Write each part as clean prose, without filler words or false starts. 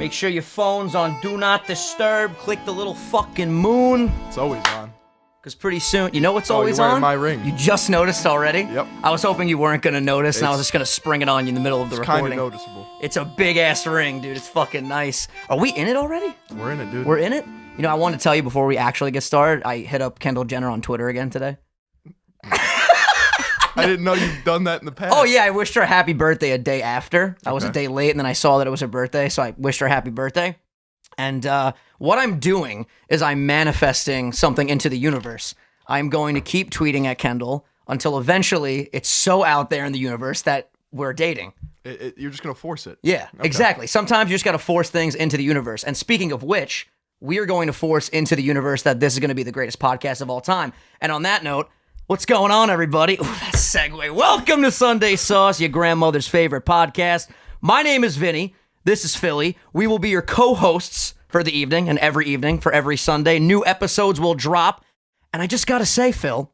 Make sure your phone's on Do Not Disturb. Click the little fucking moon. It's always on. Because pretty soon, you know what's always you're wearing on? my ring. You just noticed already? Yep. I was hoping you weren't going to notice, and I was just going to spring it on you in the middle of the recording. It's kind of noticeable. It's a big-ass ring, dude. It's fucking nice. Are we in it already? We're in it, dude. We're in it? You know, I want to tell you before we actually get started, I hit up Kendall Jenner on Twitter again today. I didn't know you've done that in the past. Oh, yeah, I wished her a happy birthday a day after. I was a day late, and then I saw that it was her birthday, so I wished her a happy birthday. And what I'm doing is I'm manifesting something into the universe. I'm going to keep tweeting at Kendall until eventually it's so out there in the universe that we're dating. You're just going to force it. Yeah, exactly. Sometimes you just got to force things into the universe. And speaking of which, we are going to force into the universe that this is going to be the greatest podcast of all time. And on that note, what's going on, everybody? Ooh, that segue. Welcome to Sunday Sauce, your grandmother's favorite podcast. My name is Vinny. This is Philly. We will be your co-hosts for the evening and every evening for every Sunday. New episodes will drop. And I just got to say, Phil,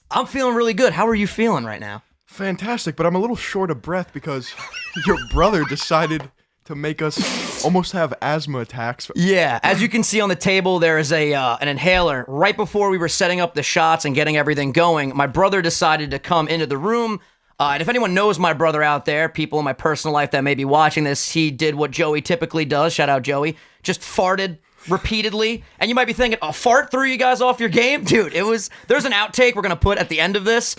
I'm feeling really good. How are you feeling right now? Fantastic, but I'm a little short of breath because your brother decided to make us almost have asthma attacks. Yeah, as you can see on the table, there is an inhaler. Right before we were setting up the shots and getting everything going, my brother decided to come into the room. And if anyone knows my brother out there, people in my personal life that may be watching this, he did what Joey typically does. Shout out Joey. Just farted repeatedly. And you might be thinking, a fart threw you guys off your game? Dude, there's an outtake we're going to put at the end of this.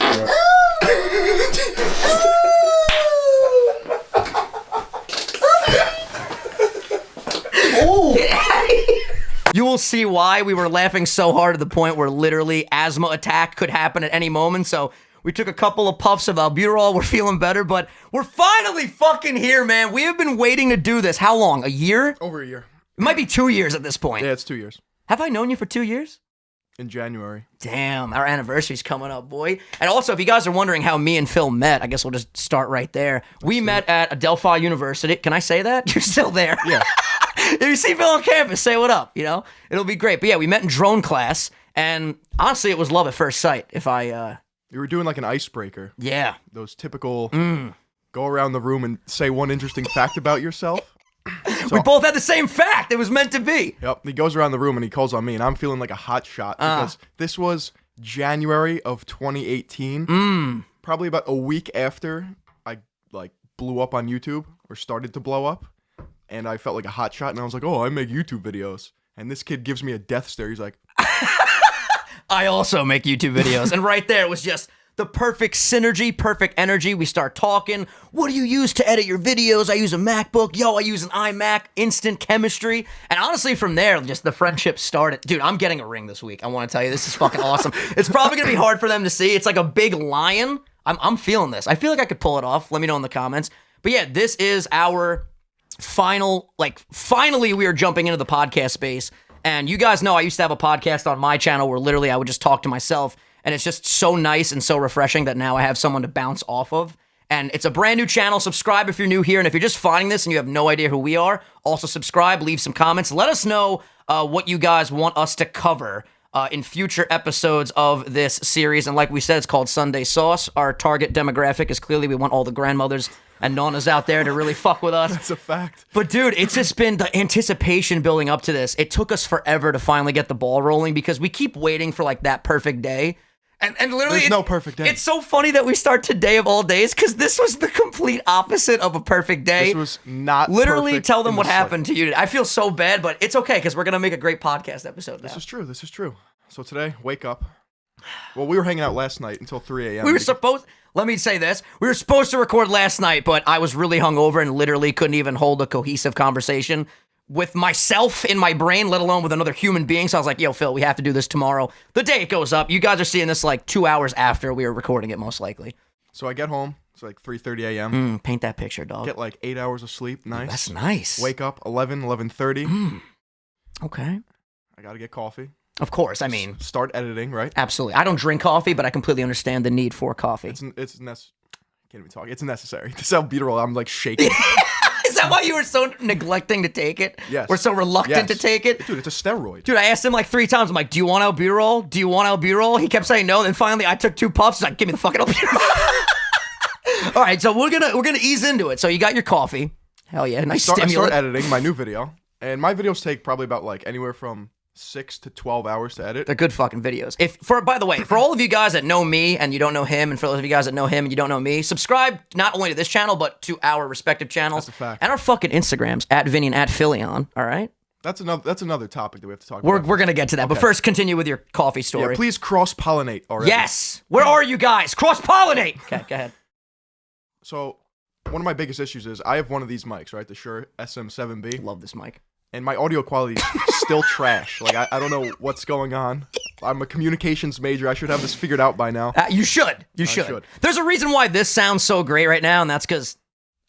You will see why we were laughing so hard to the point where literally asthma attack could happen at any moment. So we took a couple of puffs of albuterol. We're feeling better, but we're finally fucking here, man. We have been waiting to do this. How long? A year? Over a year. It might be 2 years at this point. Yeah, it's 2 years. Have I known you for 2 years? In January. Damn, our anniversary's coming up, boy. And also, if you guys are wondering how me and Phil met, I guess we'll just start right there. We met at Adelphi University. Can I say that? You're still there. Yeah. If you see Phil on campus, say what up, you know? It'll be great. But yeah, we met in drone class, and honestly, it was love at first sight. You were doing like an icebreaker. Yeah. Those typical go around the room and say one interesting fact about yourself. So, we both had the same fact. It was meant to be. Yep. He goes around the room and he calls on me, and I'm feeling like a hot shot because this was January of 2018. Probably about a week after I blew up on YouTube or started to blow up, and I felt like a hot shot, and I was like, "Oh, I make YouTube videos." And this kid gives me a death stare. He's like, I also make YouTube videos. And right there was just the perfect synergy, perfect energy. We start talking. What do you use to edit your videos? I use a MacBook. Yo, I use an iMac. Instant chemistry. And honestly, from there, just the friendship started. Dude, I'm getting a ring this week. I want to tell you, this is fucking awesome. It's probably going to be hard for them to see. It's like a big lion. I'm feeling this. I feel like I could pull it off. Let me know in the comments. But yeah, this is our finally we are jumping into the podcast space. And you guys know I used to have a podcast on my channel where literally I would just talk to myself. And it's just so nice and so refreshing that now I have someone to bounce off of. And it's a brand new channel. Subscribe if you're new here. And if you're just finding this and you have no idea who we are, also subscribe, leave some comments. Let us know what you guys want us to cover in future episodes of this series. And like we said, it's called Sunday Sauce. Our target demographic is clearly we want all the grandmothers and nanas out there to really fuck with us. That's a fact. But dude, it's just been the anticipation building up to this. It took us forever to finally get the ball rolling because we keep waiting for like that perfect day. And literally, there's no perfect day. It's so funny that we start today of all days because this was the complete opposite of a perfect day. This was not literally perfect. Tell them what happened to you today. I feel so bad, but it's okay because we're going to make a great podcast episode now. This is true. This is true. So today, wake up. Well, we were hanging out last night until 3 a.m. Let me say this. We were supposed to record last night, but I was really hungover and literally couldn't even hold a cohesive conversation with myself in my brain, let alone with another human being. So I was like, yo, Phil, we have to do this tomorrow. The day it goes up. You guys are seeing this like 2 hours after we were recording it, most likely. So I get home. It's like 3:30 a.m. Paint that picture, dog. Get like 8 hours of sleep. Nice. Ooh, that's nice. Wake up 11:30. Okay. I got to get coffee. Of course, I mean. Start editing, right? Absolutely. I don't drink coffee, but I completely understand the need for coffee. It's can't even talk. It's necessary. This albuterol, I'm like shaking. Is that why you were so neglecting to take it? Yes. We're so reluctant to take it? Dude, it's a steroid. Dude, I asked him like 3 times. I'm like, do you want albuterol? Do you want albuterol? He kept saying no. Then finally I took 2 puffs. He's like, give me the fucking albuterol. All right, so we're gonna ease into it. So you got your coffee. Hell yeah, nice I stimulant. start editing my new video, and my videos take probably about like anywhere from 6 to 12 hours to edit. They're good fucking videos. By the way, for all of you guys that know me and you don't know him, and for those of you guys that know him and you don't know me, subscribe not only to this channel, but to our respective channels. That's a fact. And our fucking Instagrams, at Vinny and at Philion, all right? That's another topic that we have to talk about. We're going to get to that, but first continue with your coffee story. Yeah, please cross-pollinate already. Yes! Where are you guys? Cross-pollinate! Okay, go ahead. So, one of my biggest issues is I have one of these mics, right? The Shure SM7B. Love this mic. And my audio quality is still trash. Like, I don't know what's going on. I'm a communications major. I should have this figured out by now. You should. You should. There's a reason why this sounds so great right now, and that's because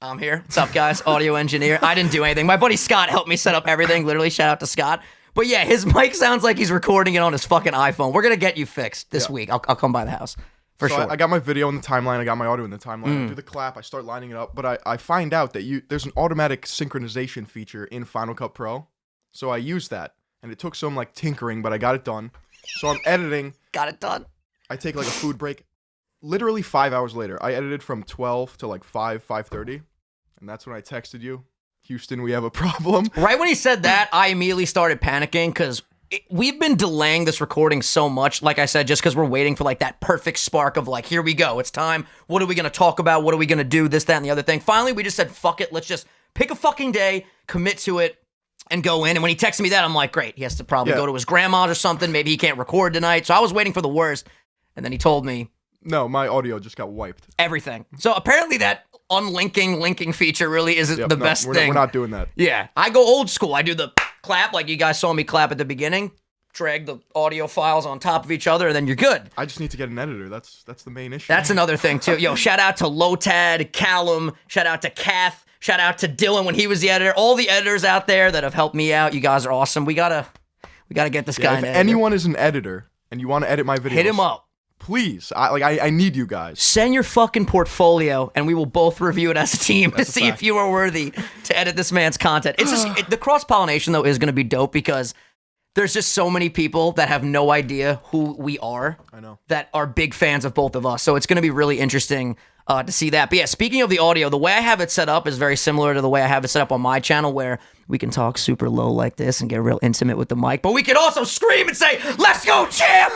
I'm here. What's up, guys? Audio engineer. I didn't do anything. My buddy Scott helped me set up everything. Literally, shout out to Scott. But yeah, his mic sounds like he's recording it on his fucking iPhone. We're going to get you fixed this week. I'll come by the house. For sure. I got my video in the timeline. I got my audio in the timeline. I do the clap. I start lining it up. But I find out that there's an automatic synchronization feature in Final Cut Pro. So I used that. And it took some like tinkering, but I got it done. So I'm editing. Got it done. I take like a food break. Literally 5 hours later, I edited from 12 to like 5:30. And that's when I texted you. Houston, we have a problem. Right when he said that, I immediately started panicking because we've been delaying this recording so much, like I said, just because we're waiting for like that perfect spark of like, here we go, it's time. What are we going to talk about? What are we going to do? This, that, and the other thing. Finally, we just said, fuck it. Let's just pick a fucking day, commit to it, and go in. And when he texted me that, I'm like, great. He has to probably go to his grandma's or something. Maybe he can't record tonight. So I was waiting for the worst. And then he told me. No, my audio just got wiped. Everything. So apparently that linking feature really isn't the best thing. We're not doing that. Yeah. I go old school. I do the clap like you guys saw me clap at the beginning. Drag the audio files on top of each other, and then you're good. I just need to get an editor. That's the main issue. That's another thing, too. Yo, shout out to Lotad, Callum, shout out to Kath, shout out to Dylan when he was the editor. All the editors out there that have helped me out. You guys are awesome. We gotta get this guy an editor. If anyone is an editor and you want to edit my videos, hit him up. Please. I need you guys. Send your fucking portfolio, and we will both review it as a team to see if you are worthy to edit this man's content. It's just the cross-pollination, though, is going to be dope because there's just so many people that have no idea who we are. I know. That are big fans of both of us. So it's going to be really interesting to see that. But yeah, speaking of the audio, the way I have it set up is very similar to the way I have it set up on my channel, where we can talk super low like this and get real intimate with the mic. But we can also scream and say, "Let's go, champ!"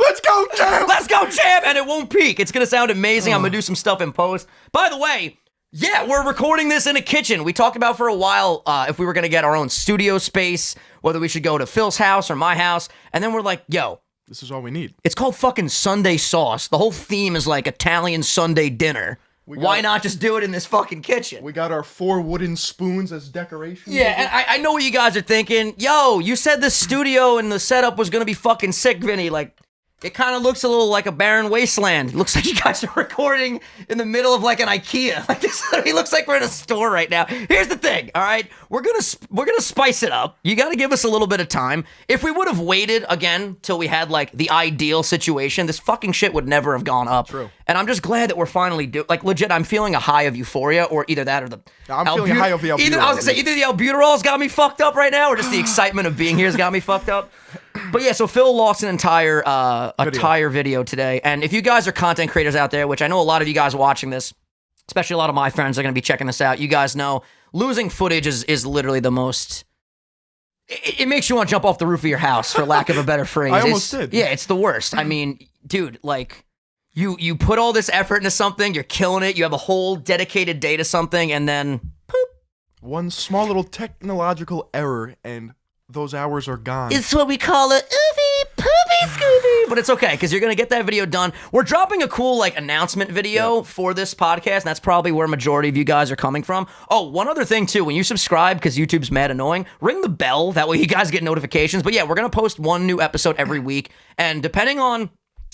Let's go, champ! Let's go, champ! And it won't peak. It's going to sound amazing. I'm going to do some stuff in post. By the way, yeah, we're recording this in a kitchen. We talked about for a while if we were going to get our own studio space, whether we should go to Phil's house or my house. And then we're like, yo. This is all we need. It's called fucking Sunday sauce. The whole theme is like Italian Sunday dinner. Why not just do it in this fucking kitchen? We got our 4 wooden spoons as decoration. Yeah, and I know what you guys are thinking. Yo, you said the studio and the setup was going to be fucking sick, Vinny. Like, it kind of looks a little like a barren wasteland. It looks like you guys are recording in the middle of like an IKEA. Like this literally looks like we're in a store right now. Here's the thing, all right? We're gonna spice it up. You got to give us a little bit of time. If we would have waited again till we had like the ideal situation, this fucking shit would never have gone up. True. And I'm just glad that we're finally like legit. I'm feeling a high of euphoria, or either that or the. I'm feeling a high of the albuterol. I was gonna say either the albuterol's got me fucked up right now, or just the excitement of being here's got me fucked up. But yeah, so Phil lost an entire video today. And if you guys are content creators out there, which I know a lot of you guys watching this, especially a lot of my friends are going to be checking this out, you guys know losing footage is literally the most... It makes you want to jump off the roof of your house, for lack of a better phrase. I almost did. Yeah, it's the worst. I mean, dude, like... You put all this effort into something, you're killing it, you have a whole dedicated day to something, and then... Poop. One small little technological error, and... those hours are gone. It's what we call a oofy poopy scooby. But it's okay, because you're going to get that video done. We're dropping a cool, like, announcement video for this podcast, and that's probably where a majority of you guys are coming from. Oh, one other thing, too. When you subscribe, because YouTube's mad annoying, ring the bell. That way you guys get notifications. But yeah, we're going to post one new episode every week. And depending on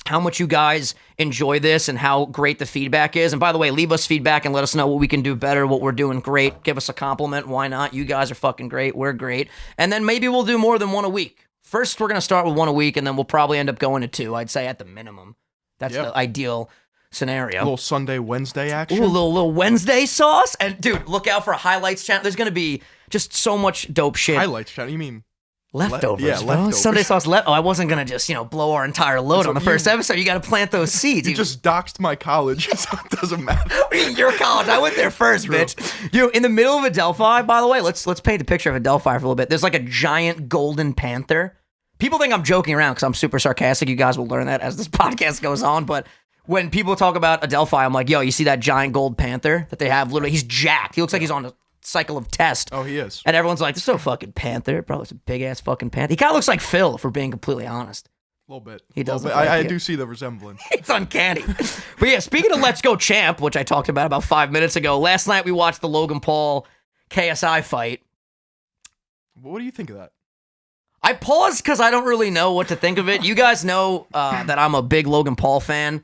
how much you guys enjoy this and how great the feedback is. And by the way, leave us feedback and let us know what we can do better, what we're doing great. Give us a compliment. Why not? You guys are fucking great. We're great. And then maybe we'll do more than one a week. First, we're going to start with one a week, and then we'll probably end up going to 2, I'd say, at the minimum. That's the ideal scenario. A little Sunday, Wednesday action. Ooh, a little Wednesday sauce. And dude, look out for a highlights channel. There's going to be just so much dope shit. Highlights channel? You mean Leftovers, yeah, bro. leftovers. Sunday sauce Oh, I wasn't going to just, blow our entire load on the first episode. You got to plant those seeds. You just doxed my college, so it doesn't matter. Your college. I went there first, bitch. In the middle of Adelphi, by the way, let's paint the picture of Adelphi for a little bit. There's like a giant golden panther. People think I'm joking around because I'm super sarcastic. You guys will learn that as this podcast goes on. But when people talk about Adelphi, I'm like, yo, you see that giant gold panther that they have? Literally, he's jacked. He looks like he's on a cycle of test. Oh, he is. And everyone's like, this is no fucking panther. Bro, it's a big-ass fucking panther. He kind of looks like Phil, if we're being completely honest. A little bit. He does. I do see the resemblance. It's uncanny. But yeah, speaking of Let's Go Champ, which I talked about 5 minutes ago, last night we watched the Logan Paul KSI fight. What do you think of that? I paused because I don't really know what to think of it. You guys know that I'm a big Logan Paul fan.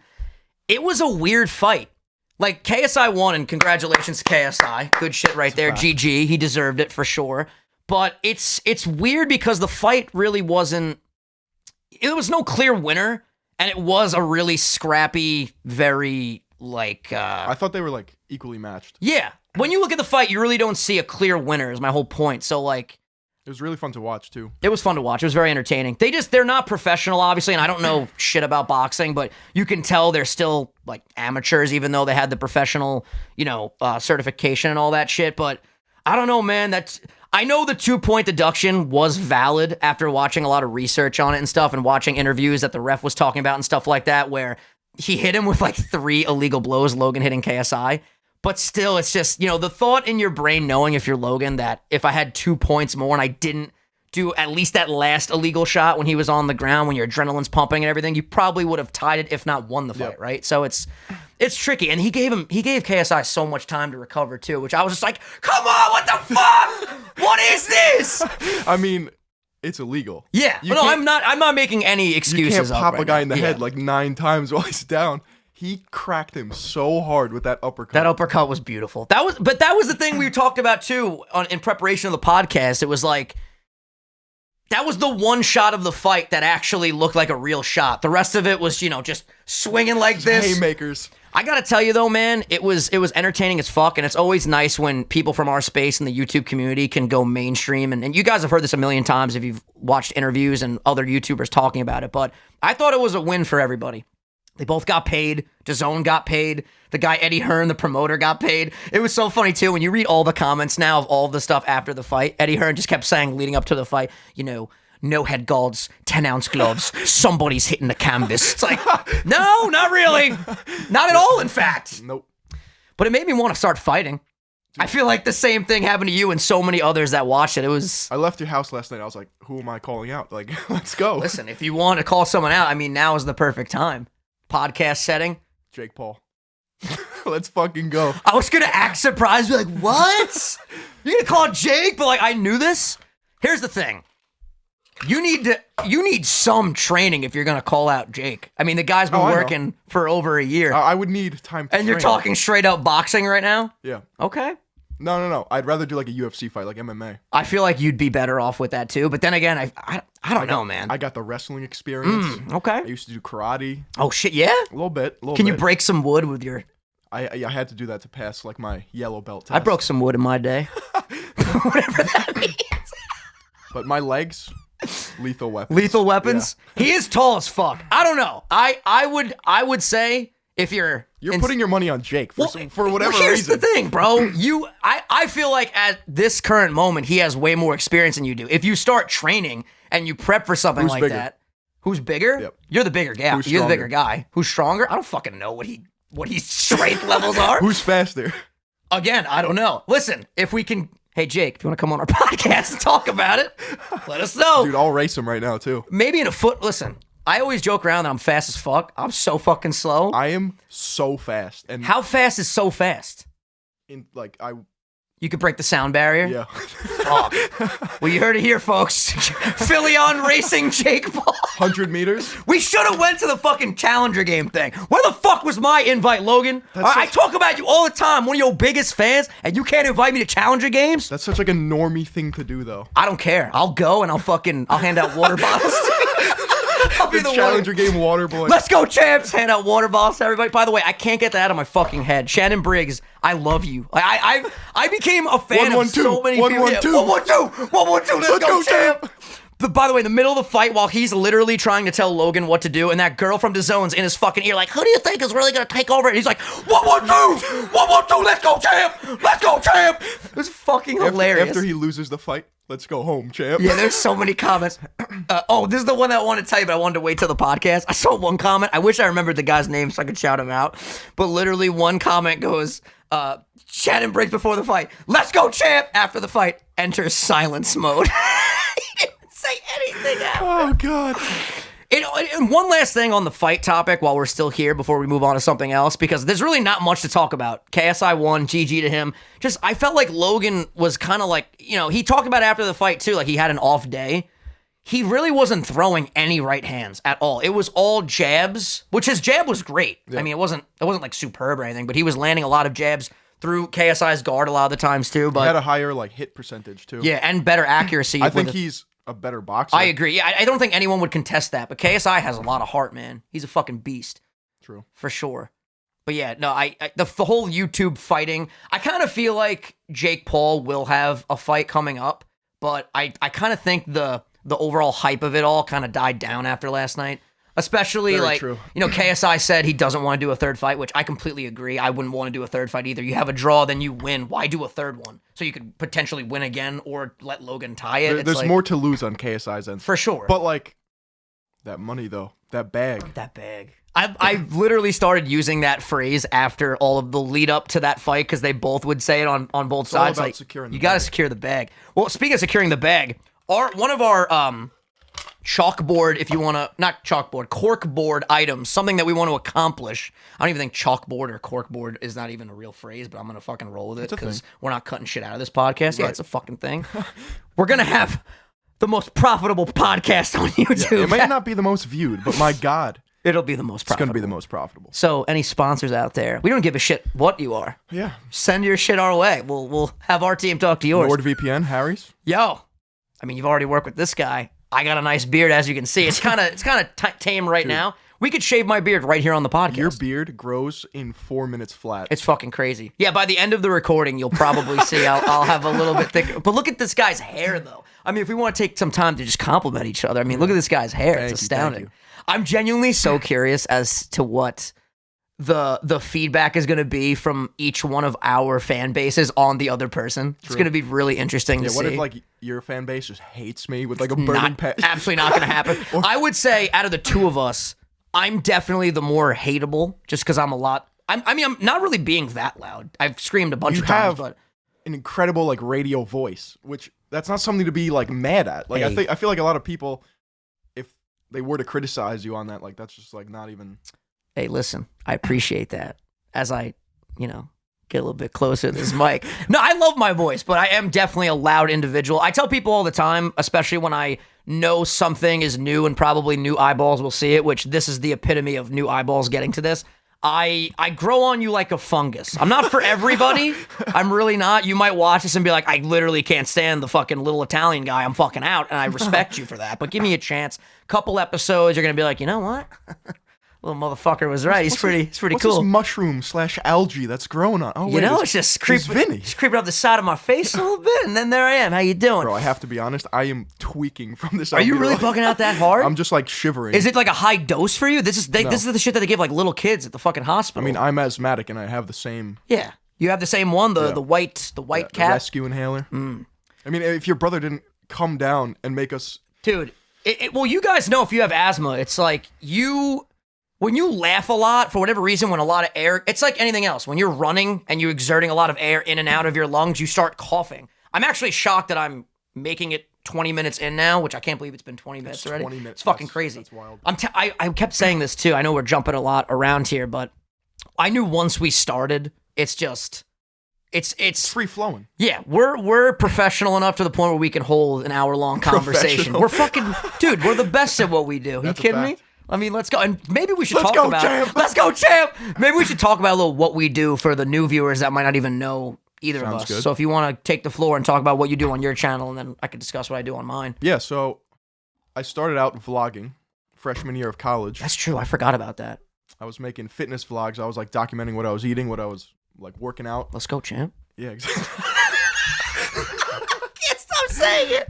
It was a weird fight. Like, KSI won, and congratulations to KSI. Good shit right there. GG. He deserved it for sure. But it's weird because the fight really wasn't... There was no clear winner, and it was a really scrappy, very, like... I thought they were, like, equally matched. Yeah. When you look at the fight, you really don't see a clear winner, is my whole point. So, like... It was really fun to watch, too. It was fun to watch. It was very entertaining. They're not professional, obviously, and I don't know shit about boxing, but you can tell they're still, like, amateurs, even though they had the professional, certification and all that shit. But I don't know, man. I know the 2-point deduction was valid after watching a lot of research on it and stuff and watching interviews that the ref was talking about and stuff like that, where he hit him with, like, 3 illegal blows, Logan hitting KSI. But still, it's just, the thought in your brain knowing if you're Logan that if I had 2 points more and I didn't do at least that last illegal shot when he was on the ground, when your adrenaline's pumping and everything, you probably would have tied it, if not won the fight, right? So it's tricky. And he gave KSI so much time to recover too, which I was just like, come on, what the fuck? What is this? I mean, it's illegal. Yeah. I'm not making any excuses. You can't pop a guy in the head like 9 times while he's down. He cracked him so hard with that uppercut. That uppercut was beautiful. That was the thing we talked about too in preparation of the podcast. It was like, that was the one shot of the fight that actually looked like a real shot. The rest of it was, just swinging like this. Haymakers. I gotta tell you though, man, it was entertaining as fuck, and it's always nice when people from our space in the YouTube community can go mainstream. And you guys have heard this a million times if you've watched interviews and other YouTubers talking about it. But I thought it was a win for everybody. They both got paid. DAZN got paid. The guy Eddie Hearn, the promoter, got paid. It was so funny, too. When you read all the comments now of all the stuff after the fight, Eddie Hearn just kept saying, leading up to the fight, no head guards, 10-ounce gloves, somebody's hitting the canvas. It's like, no, not really. Not at all, in fact. Nope. But it made me want to start fighting. I feel like the same thing happened to you and so many others that watched it. I left your house last night. I was like, who am I calling out? Like, let's go. Listen, if you want to call someone out, now is the perfect time. Podcast setting. Jake Paul. Let's fucking go. I was gonna act surprised, be like, what? You're gonna call Jake? But like, I knew this. Here's the thing. You need some training if you're gonna call out Jake. The guy's been working for over a year. I would need time to And you're train. talking straight up boxing right now? Yeah. Okay. No. I'd rather do like a UFC fight, like MMA. I feel like you'd be better off with that too. But then again, I don't know, man. I got the wrestling experience. Okay. I used to do karate. Oh shit, yeah? A little bit. Can you break some wood with your... I had to do that to pass like my yellow belt test. I broke some wood in my day. Whatever that means. But my legs, lethal weapons. Lethal weapons? Yeah. He is tall as fuck. I don't know. I would say if you're putting your money on Jake for whatever reason. Here's the thing, bro. I feel like at this current moment, he has way more experience than you do. If you start training and you prep for something like that, who's bigger? Yep. You're the bigger guy. You're the bigger guy. Who's stronger? I don't fucking know what his strength levels are. Who's faster? Again, I don't know. Listen, if we can... Hey, Jake, if you want to come on our podcast and talk about it, let us know. Dude, I'll race him right now, too. Maybe in a foot... Listen, I always joke around that I'm fast as fuck. I'm so fucking slow. I am so fast. And how fast is so fast? You could break the sound barrier? Yeah. Fuck. Well, you heard it here, folks. Philion racing Jake Paul. 100 meters? We should have went to the fucking Challenger game thing. Where the fuck was my invite, Logan? I talk about you all the time, one of your biggest fans, and you can't invite me to Challenger games? That's such like a normie thing to do, though. I don't care. I'll go and I'll hand out water bottles. I'll be the Challenger game water boy. Let's go, champs! Hand out water bottles to everybody. By the way, I can't get that out of my fucking head. Shannon Briggs, I love you. I became a fan of so many people. 112. 112. Let's go, champ! By the way, in the middle of the fight, while he's literally trying to tell Logan what to do, and that girl from the zone's in his fucking ear, like, who do you think is really gonna take over? And he's like, 112, 112, let's go, champ, let's go, champ. It was fucking hilarious. After he loses the fight, let's go home, champ. Yeah, there's so many comments. This is the one that I wanted to tell you, but I wanted to wait till the podcast. I saw one comment. I wish I remembered the guy's name so I could shout him out. But literally, one comment goes, Shannon breaks before the fight. Let's go, champ. After the fight, enters silence mode. He didn't say anything else. Oh, God. And one last thing on the fight topic while we're still here before we move on to something else, because there's really not much to talk about. KSI won, GG to him. Just, I felt like Logan was kind of like, he talked about it after the fight too, like he had an off day. He really wasn't throwing any right hands at all. It was all jabs, which his jab was great. Yeah. I mean, it wasn't like superb or anything, but he was landing a lot of jabs through KSI's guard a lot of the times too. But he had a higher like hit percentage too. Yeah, and better accuracy. I think he's a better boxer. I agree. Yeah, I don't think anyone would contest that, but KSI has a lot of heart, man. He's a fucking beast. True. For sure. But yeah, no, the whole YouTube fighting, I kind of feel like Jake Paul will have a fight coming up, but I kind of think the overall hype of it all kind of died down after last night. Especially Very like, true. KSI said he doesn't want to do a third fight, which I completely agree. I wouldn't want to do a third fight either. You have a draw, then you win. Why do a third one? So you could potentially win again or let Logan tie it. There's more to lose on KSI's end. For sure. But like, that money though, that bag. I literally started using that phrase after all of the lead up to that fight because they both would say it on both sides. All about like, securing the you got to bag. secure the bag. Well, speaking of securing the bag, one of our chalkboard, if you want to, not chalkboard, corkboard items, something that we want to accomplish. I don't even think chalkboard or corkboard is not even a real phrase, but I'm going to fucking roll with it because we're not cutting shit out of this podcast. Yeah, it's a fucking thing. We're going to have the most profitable podcast on YouTube. Yeah, it might not be the most viewed, but my God. It'll be the most profitable. It's going to be the most profitable. So any sponsors out there, we don't give a shit what you are. Yeah. Send your shit our way. We'll have our team talk to yours. NordVPN, Harry's. Yo. I mean, you've already worked with this guy. I got a nice beard, as you can see. It's kind of tame right now. We could shave my beard right here on the podcast. Your beard grows in 4 minutes flat. It's fucking crazy. Yeah, by the end of the recording, you'll probably see I'll have a little bit thicker. But look at this guy's hair, though. I mean, if we want to take some time to just compliment each other, I mean, look at this guy's hair. It's astounding. I'm genuinely so curious as to what the feedback is going to be from each one of our fan bases on the other person. True. It's going to be really interesting to see. What if like your fan base just hates me with like a burning pet? Absolutely not going to happen. I would say out of the two of us, I'm definitely the more hateable just because I'm I'm not really being that loud. I've screamed a bunch of times, but an incredible like radio voice, which that's not something to be like mad at. Like I feel like a lot of people, if they were to criticize you on that, like that's just like not even. Hey, listen, I appreciate that as I, get a little bit closer to this mic. No, I love my voice, but I am definitely a loud individual. I tell people all the time, especially when I know something is new and probably new eyeballs will see it, which this is the epitome of new eyeballs getting to this. I grow on you like a fungus. I'm not for everybody. I'm really not. You might watch this and be like, I literally can't stand the fucking little Italian guy. I'm fucking out, and I respect you for that. But give me a chance. Couple episodes, you're going to be like, you know what? Little motherfucker was right. He's pretty cool. What's this mushroom / algae that's growing on? Oh, wait, it's just creeping up the side of my face a little bit, and then there I am. How you doing? Bro, I have to be honest. I am tweaking from this. Are you really bugging out that hard? I'm just like shivering. Is it like a high dose for you? This is the shit that they give like little kids at the fucking hospital. I mean, I'm asthmatic, and I have the same. Yeah, you have the same one. The white cap. The rescue inhaler. Mm. I mean, if your brother didn't come down and make us, dude. Well, you guys know if you have asthma, it's like when you laugh a lot, for whatever reason, when a lot of air, it's like anything else. When you're running and you're exerting a lot of air in and out of your lungs, you start coughing. I'm actually shocked that I'm making it 20 minutes in now, which I can't believe it's been 20 minutes already. 20 minutes. It's fucking crazy. That's wild. I kept saying this too. I know we're jumping a lot around here, but I knew once we started, it's free flowing. Yeah, we're professional enough to the point where we can hold an hour-long conversation. We're fucking, dude, we're the best at what we do. You kidding me? I mean, let's go. And maybe we should talk about... Champ. Let's go, champ! Maybe we should talk about a little what we do for the new viewers that might not even know either of us. Good. So if you want to take the floor and talk about what you do on your channel, and then I can discuss what I do on mine. Yeah, so I started out vlogging freshman year of college. That's true. I forgot about that. I was making fitness vlogs. I was like documenting what I was eating, what I was like working out. Let's go, champ. Yeah, exactly. Stop saying it.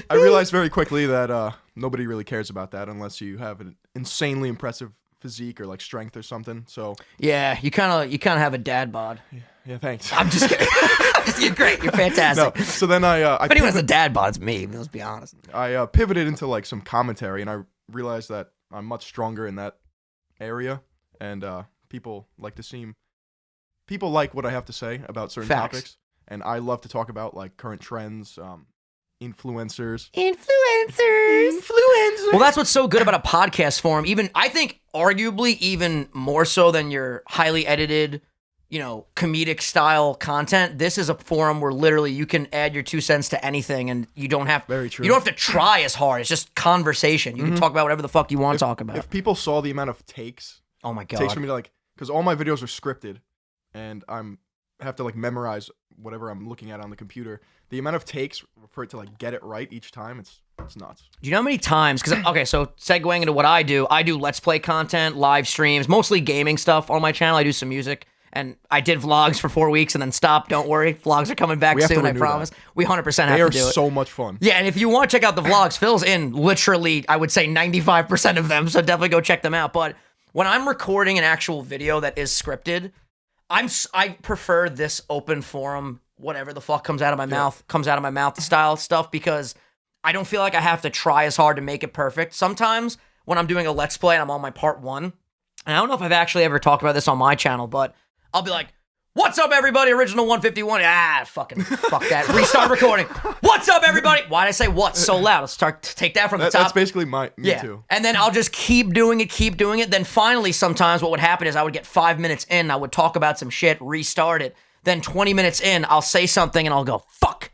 I realized very quickly that nobody really cares about that unless you have an insanely impressive physique or like strength or something. So yeah, you kind of have a dad bod. yeah, thanks. I'm just kidding. You're great. You're fantastic. No, so then if anyone has a dad bod, it's me. Let's be honest. I pivoted into like some commentary, and I realized that I'm much stronger in that area, and people like what I have to say about certain Facts. topics, and I love to talk about like current trends, influencers. Well, that's what's so good about a podcast forum. Even I think, arguably, even more so than your highly edited, comedic style content. This is a forum where literally you can add your 2 cents to anything, and you don't have. Very true. You don't have to try as hard. It's just conversation. You can talk about whatever the fuck you want to talk about. If people saw the amount of takes, oh my god, takes for me to like, because all my videos are scripted, and I have to like memorize whatever I'm looking at on the computer. The amount of takes for it to like get it right each time, it's nuts. Do you know how many times? Because okay, so segueing into what I do Let's Play content, live streams, mostly gaming stuff on my channel. I do some music, and I did vlogs for 4 weeks and then stopped. Don't worry, vlogs are coming back soon. I promise. We 100% have to do it. They are so much fun. Yeah, and if you want to check out the vlogs, Phil's in literally, I would say 95% of them. So definitely go check them out. But when I'm recording an actual video that is scripted, I prefer this open forum, whatever the fuck comes out of my mouth style stuff, because I don't feel like I have to try as hard to make it perfect. Sometimes when I'm doing a Let's Play and I'm on my part 1, and I don't know if I've actually ever talked about this on my channel, but I'll be like, what's up, everybody? Original151. Fuck that. Restart recording. What's up, everybody? Why'd I say what so loud? Let's take that from the top. That's basically me too. And then I'll just keep doing it. Then finally, sometimes what would happen is I would get 5 minutes in, I would talk about some shit, restart it. Then 20 minutes in, I'll say something and I'll go, fuck.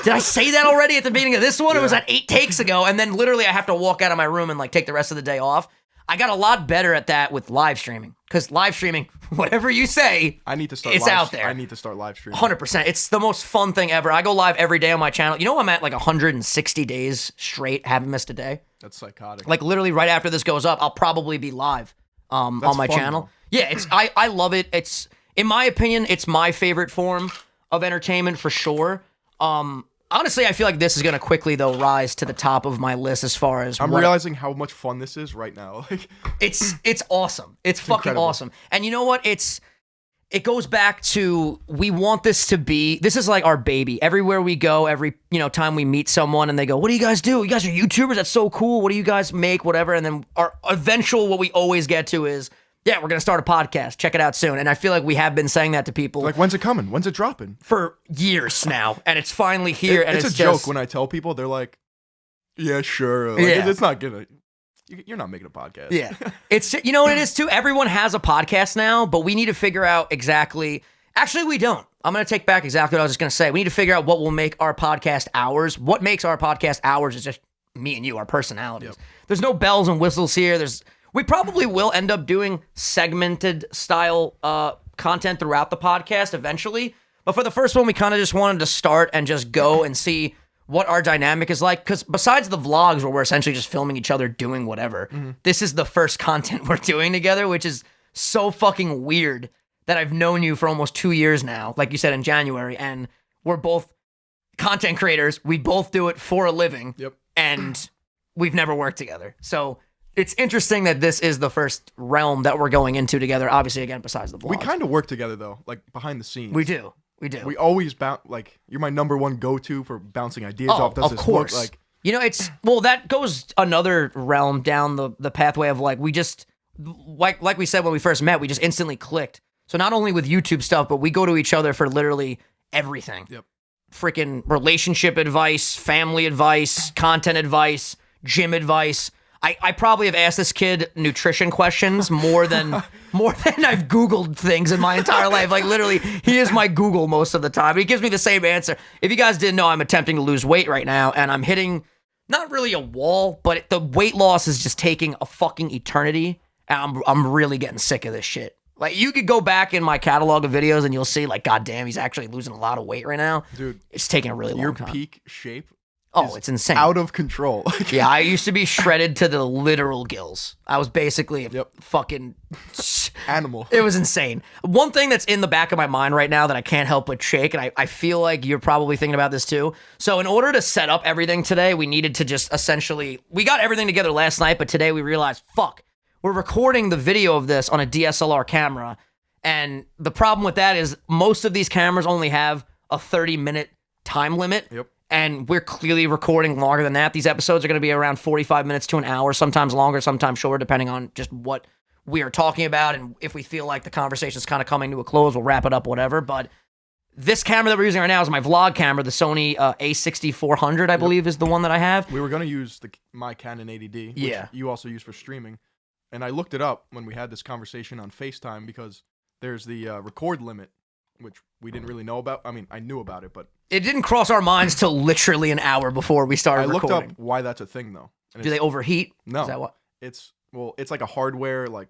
Did I say that already at the beginning of this one? Or was that 8 takes ago? And then literally I have to walk out of my room and like take the rest of the day off. I got a lot better at that with live streaming, because live streaming, whatever you say, I need to start. Out there. I need to start live streaming. 100%. It's the most fun thing ever. I go live every day on my channel. You know, I'm at like 160 days straight, haven't missed a day. That's psychotic. Like literally right after this goes up, I'll probably be live on my channel. Though. Yeah, I love it. It's, in my opinion, it's my favorite form of entertainment for sure. Honestly, I feel like this is going to quickly, though, rise to the top of my list as far as I'm realizing how much fun this is right now. Like, it's awesome. It's fucking incredible. Awesome. And you know what? It goes back to, we want this to be, this is like our baby. Everywhere we go, every time we meet someone and they go, what do you guys do? You guys are YouTubers? That's so cool. What do you guys make? Whatever. And then our eventual, what we always get to is, yeah, we're going to start a podcast. Check it out soon. And I feel like we have been saying that to people. Like, when's it coming? When's it dropping? For years now. And it's finally here. It's a joke when I tell people. They're like, yeah, sure. Like, it's not going to... You're not making a podcast. Yeah. It's, you know what it is too? Everyone has a podcast now, but we need to figure out exactly... Actually, we don't. I'm going to take back exactly what I was just going to say. We need to figure out what will make our podcast ours. What makes our podcast ours is just me and you, our personalities. Yep. There's no bells and whistles here. We probably will end up doing segmented style content throughout the podcast eventually. But for the first one, we kind of just wanted to start and just go and see what our dynamic is like. Because besides the vlogs where we're essentially just filming each other doing whatever, this is the first content we're doing together, which is so fucking weird that I've known you for almost 2 years now, like you said, in January. And we're both content creators. We both do it for a living. Yep. And we've never worked together. So... it's interesting that this is the first realm that we're going into together. Obviously, again, besides the vlogs. We kind of work together, though, like behind the scenes. We do. We always bounce, like, you're my number one go-to for bouncing ideas off. Of course. Like, that goes another realm down the pathway of, like, we just, like we said when we first met, we just instantly clicked. So not only with YouTube stuff, but we go to each other for literally everything. Yep. Freaking relationship advice, family advice, content advice, gym advice. I probably have asked this kid nutrition questions more than I've Googled things in my entire life. Like, literally, he is my Google most of the time. He gives me the same answer. If you guys didn't know, I'm attempting to lose weight right now, and I'm hitting not really a wall, but the weight loss is just taking a fucking eternity, and I'm really getting sick of this shit. Like, you could go back in my catalog of videos, and you'll see, like, goddamn, he's actually losing a lot of weight right now. Dude. It's taking a really long time. Your peak shape Oh, it's insane. Out of control. Yeah, I used to be shredded to the literal gills. I was basically a Yep. fucking Animal. It was insane. One thing that's in the back of my mind right now that I can't help but shake, and I feel like you're probably thinking about this too. So in order to set up everything today, we needed to just essentially, we got everything together last night, but today we realized, fuck, we're recording the video of this on a DSLR camera. And the problem with that is most of these cameras only have a 30-minute time limit. Yep. And we're clearly recording longer than that. These episodes are going to be around 45 minutes to an hour, sometimes longer, sometimes shorter, depending on just what we are talking about. And if we feel like the conversation's kind of coming to a close, we'll wrap it up, whatever. But this camera that we're using right now is my vlog camera, the Sony A6400, I believe, is the one that I have. We were going to use my Canon 80D, which you also use for streaming. And I looked it up when we had this conversation on FaceTime because there's the record limit, which we didn't really know about. I mean, I knew about it, but it didn't cross our minds till literally an hour before we started recording. I looked up why that's a thing, though. And do they overheat? No. Is that what? It's like a hardware like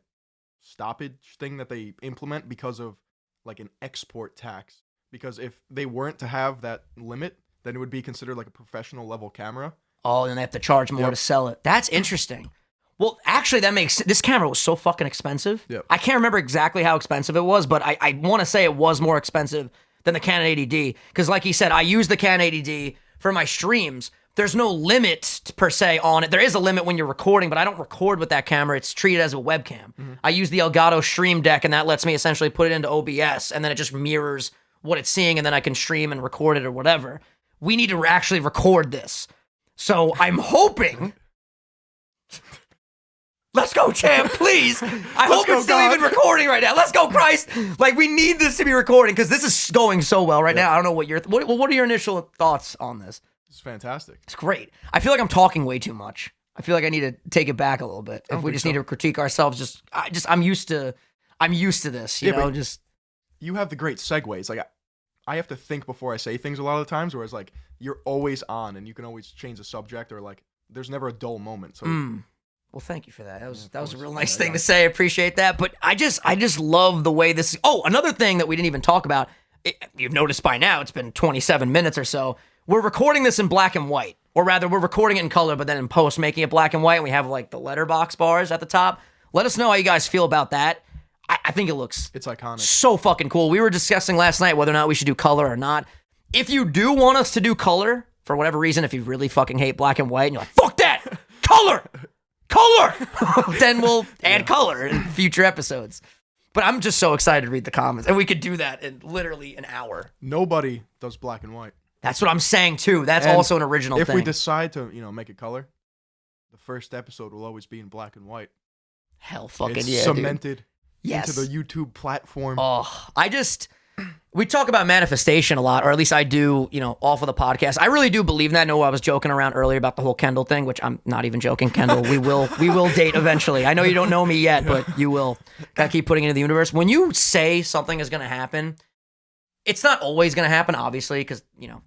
stoppage thing that they implement because of like an export tax. Because if they weren't to have that limit, then it would be considered like a professional level camera. Oh, and they have to charge more to sell it. That's interesting. Well, actually, that makes this camera was so fucking expensive. Yep. I can't remember exactly how expensive it was, but I want to say it was more expensive than the Canon 80D. Because like he said, I use the Canon 80D for my streams. There's no limit per se on it. There is a limit when you're recording, but I don't record with that camera. It's treated as a webcam. I use the Elgato Stream Deck, and that lets me essentially put it into OBS, and then it just mirrors what it's seeing, and then I can stream and record it or whatever. We need to actually record this. So I'm hoping... Let's go, champ, please. I hope it's still even recording right now. Let's go, Christ. Like, we need this to be recording because this is going so well right now. I don't know what what are your initial thoughts on this? It's fantastic. It's great. I feel like I'm talking way too much. I feel like I need to take it back a little bit. If we just need to critique ourselves, I'm used to this, you know, just. You have the great segues. Like, I have to think before I say things a lot of the times, whereas, like, you're always on and you can always change the subject or, like, there's never a dull moment. So. Well, thank you for that. That was a real nice thing to say. I appreciate that. But I just love the way this. Oh, another thing that we didn't even talk about. You've noticed by now it's been 27 minutes or so. We're recording this in black and white, or rather, we're recording it in color, but then in post making it black and white. And we have like the letterbox bars at the top. Let us know how you guys feel about that. I think it's iconic. So fucking cool. We were discussing last night whether or not we should do color or not. If you do want us to do color for whatever reason, if you really fucking hate black and white, and you're like, fuck that, color. Then we'll add color in future episodes. But I'm just so excited to read the comments. And we could do that in literally an hour. Nobody does black and white. That's what I'm saying, too. That's also an original thing. If we decide to, make it color, the first episode will always be in black and white. Hell fucking it's yeah, cemented dude. into the YouTube platform. Oh, we talk about manifestation a lot, or at least I do, off of the podcast. I really do believe in that. I know I was joking around earlier about the whole Kendall thing, which I'm not even joking, Kendall. We will date eventually. I know you don't know me yet, but you will. Gotta keep putting it into the universe. When you say something is gonna happen, it's not always gonna happen, obviously, because,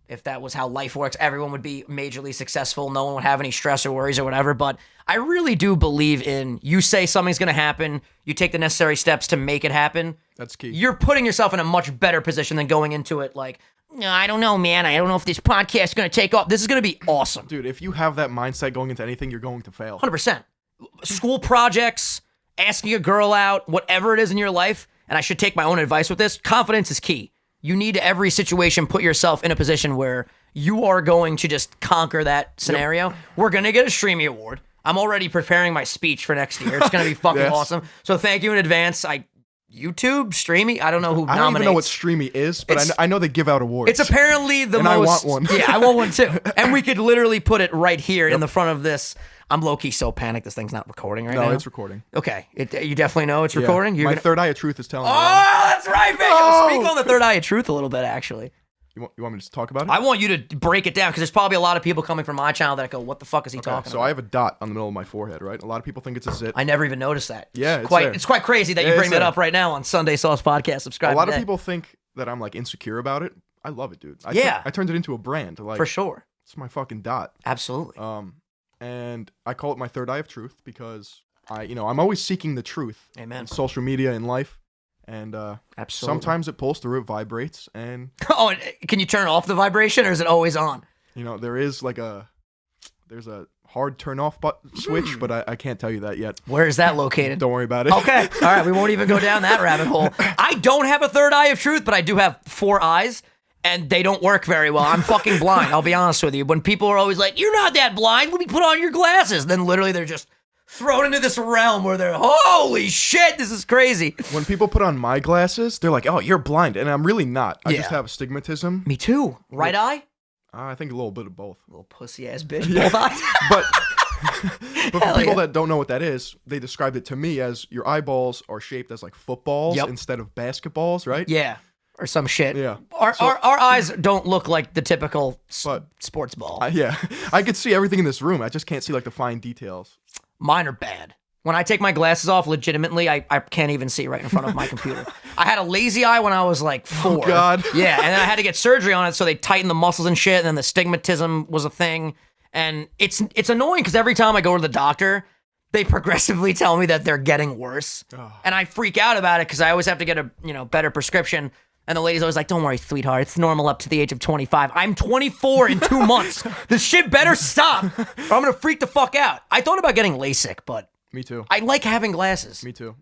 if that was how life works, everyone would be majorly successful. No one would have any stress or worries or whatever. But I really do believe in you say something's gonna happen, you take the necessary steps to make it happen. That's key. You're putting yourself in a much better position than going into it like, no, I don't know, man. I don't know if this podcast is going to take off. This is going to be awesome. Dude, if you have that mindset going into anything, you're going to fail. 100%. School projects, asking a girl out, whatever it is in your life, and I should take my own advice with this, confidence is key. You need to, every situation, put yourself in a position where you are going to just conquer that scenario. Yep. We're going to get a Streamy Award. I'm already preparing my speech for next year. It's going to be fucking awesome. So thank you in advance. YouTube, Streamy, I don't know who nominates. I don't even know what Streamy is, but I know they give out awards. It's apparently the and most... I want one. Yeah, I want one too. And we could literally put it right here in the front of this. I'm low-key so panicked this thing's not recording right now. No, it's recording. Okay. You definitely know it's recording? My third eye of truth is telling me. Oh, that's right, Vic. Speak on the third eye of truth a little bit, actually. You want me to talk about it? I want you to break it down, because there's probably a lot of people coming from my channel that go, what the fuck is he talking about? So I have a dot on the middle of my forehead, right? A lot of people think it's a zit. I never even noticed that. Yeah, it's quite crazy that you bring that up right now on Sunday Sauce Podcast. Subscribe. A lot of people think that I'm like insecure about it. I love it, dude. I turned it into a brand. Like, for sure. It's my fucking dot. Absolutely. And I call it my third eye of truth because I'm always seeking the truth. Amen. In social media, in life. And absolutely. Sometimes it pulls through, it vibrates, and can you turn off the vibration, or is it always on? You know, there's a hard turn off switch, but I can't tell you that yet. Where is that located? Don't worry about it. Okay. All right. We won't even go down that rabbit hole. I don't have a third eye of truth, but I do have 4 eyes, and they don't work very well. I'm fucking blind. I'll be honest with you. When people are always like, "You're not that blind. Let me put on your glasses." Then literally they're just thrown into this realm where they're, holy shit, this is crazy. When people put on my glasses, they're like, "Oh, you're blind," and I'm really not. I just have astigmatism. Me too. Right eye? I think a little bit of both. Little pussy ass bitch. Both eyes. But for people that don't know what that is, they described it to me as your eyeballs are shaped as like footballs instead of basketballs, right? Yeah. Or some shit. Yeah. Our eyes don't look like the typical sports ball. Yeah. I could see everything in this room. I just can't see like the fine details. Mine are bad. When I take my glasses off, legitimately, I can't even see right in front of my computer. I had a lazy eye when I was like 4. Oh, God. Yeah, and then I had to get surgery on it, so they tightened the muscles and shit, and then the stigmatism was a thing. And it's annoying because every time I go to the doctor, they progressively tell me that they're getting worse. Oh. And I freak out about it because I always have to get a better prescription. And the lady's always like, "Don't worry, sweetheart. It's normal up to the age of 25. I'm 24 in 2 months. This shit better stop, or I'm going to freak the fuck out." I thought about getting LASIK, but... Me too. I like having glasses. Me too.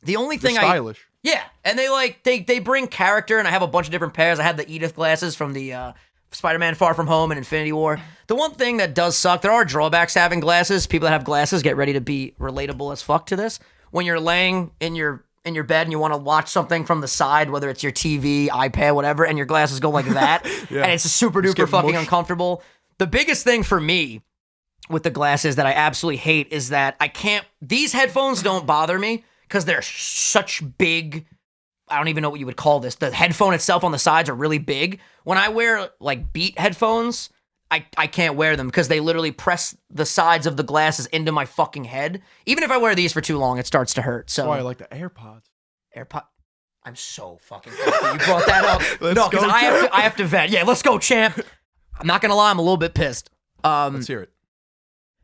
The only thing They're stylish. Yeah, and they bring character, and I have a bunch of different pairs. I had the Edith glasses from the Spider-Man Far From Home and Infinity War. The one thing that does suck, there are drawbacks to having glasses. People that have glasses, get ready to be relatable as fuck to this. When you're laying in your bed and you want to watch something from the side, whether it's your TV, iPad, whatever, and your glasses go like that, and it's super duper fucking uncomfortable. The biggest thing for me with the glasses that I absolutely hate is that these headphones don't bother me because they're such big, I don't even know what you would call this. The headphone itself on the sides are really big. When I wear like Beat headphones, I can't wear them because they literally press the sides of the glasses into my fucking head. Even if I wear these for too long, it starts to hurt. So that's why I like the AirPods. I'm so fucking happy you brought that up. No, because I have to vent. Yeah, let's go, champ. I'm not gonna lie, I'm a little bit pissed. Let's hear it.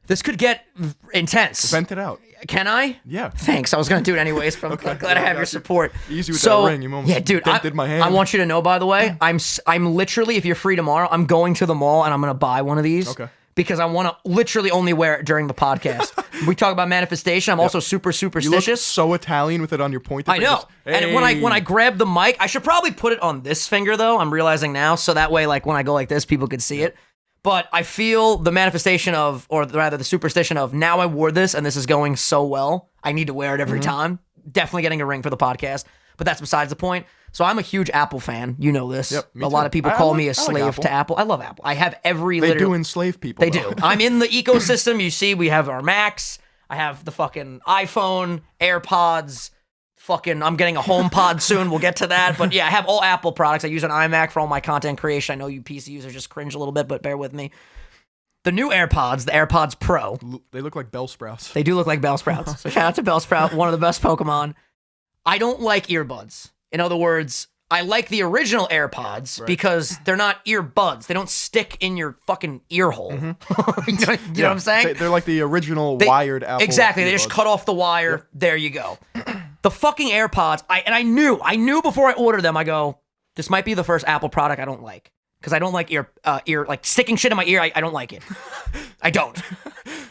This could get intense. Vent it out. Can I? Yeah. Thanks. I was going to do it anyways, but I'm glad I have your support. Easy with that ring. You almost dented my hand. I want you to know, by the way, I'm literally, if you're free tomorrow, I'm going to the mall and I'm going to buy one of these. Okay. Because I want to literally only wear it during the podcast. We talk about manifestation. I'm also super superstitious. You look so Italian with it on your pointer. I know. And when I grab the mic, I should probably put it on this finger, though. I'm realizing now. So that way, like when I go like this, people could see it. But I feel the manifestation of, or rather the superstition of, now I wore this and this is going so well, I need to wear it every time. Definitely getting a ring for the podcast. But that's besides the point. So I'm a huge Apple fan. You know this. Yep, a lot of people call me a slave to Apple. I love Apple. I have They do enslave people. They do. I'm in the ecosystem. You see, we have our Macs. I have the fucking iPhone, AirPods. I'm getting a HomePod soon. We'll get to that. But yeah, I have all Apple products. I use an iMac for all my content creation. I know you PC users just cringe a little bit, but bear with me. The new AirPods, the AirPods Pro. They look like bell sprouts. They do look like bell sprouts. So shout out to Bellsprout, one of the best Pokemon. I don't like earbuds. In other words, I like the original AirPods because they're not earbuds. They don't stick in your fucking ear hole. Mm-hmm. you know what I'm saying? They're like the original wired Apple. Exactly. earbuds. They just cut off the wire. Yep. There you go. The fucking AirPods, I knew before I ordered them, I go, this might be the first Apple product I don't like. Because I don't like ear, like sticking shit in my ear, I don't like it. I don't.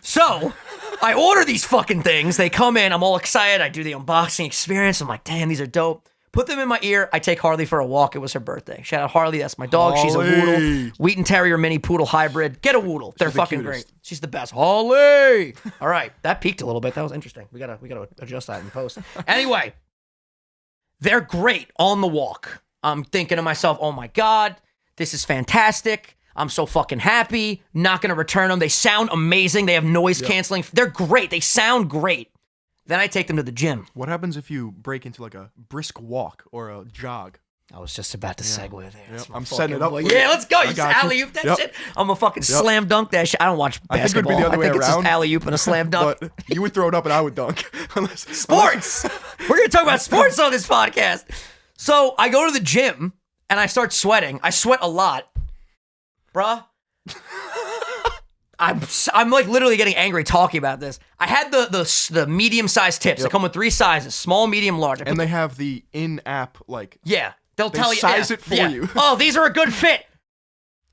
So, I order these fucking things, they come in, I'm all excited, I do the unboxing experience, I'm like, damn, these are dope. Put them in my ear, I take Harley for a walk, it was her birthday. Shout out Harley, that's my dog, she's a Woodle. Wheaton Terrier Mini Poodle Hybrid. Get a Woodle, they're fucking great. She's the best. Harley! All right, that peaked a little bit, that was interesting. We gotta adjust that in post. Anyway, they're great on the walk. I'm thinking to myself, oh my God, this is fantastic. I'm so fucking happy. Not gonna return them. They sound amazing. They have noise canceling. They're great. They sound great. Then I take them to the gym. What happens if you break into like a brisk walk or a jog? I was just about to segue there. Yep. I'm setting it up. Yeah, let's go. You alley-oop that shit. I'm a fucking slam dunk that shit. I don't watch basketball. I think it would be the other way around. It's just alley-oop and a slam dunk. But you would throw it up and I would dunk. Sports! We're going to talk about sports on this podcast. So I go to the gym and I start sweating. I sweat a lot. Bruh. I'm like literally getting angry talking about this. I had the medium-sized tips. They come with 3 sizes, small, medium, large. And they have the in-app, like... Yeah. They'll tell you. Size it for you. Oh, these are a good fit.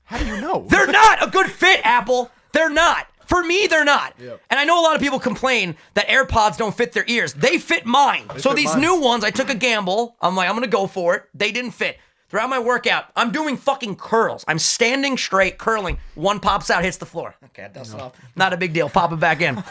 How do you know? They're not a good fit, Apple. They're not. For me, they're not. Yep. And I know a lot of people complain that AirPods don't fit their ears. They fit mine. So fit these mine. new ones, I took a gamble. I'm like, I'm going to go for it. They didn't fit. Throughout my workout, I'm doing fucking curls. I'm standing straight, curling. One pops out, hits the floor. Okay, I dust it off. Not a big deal. Pop it back in.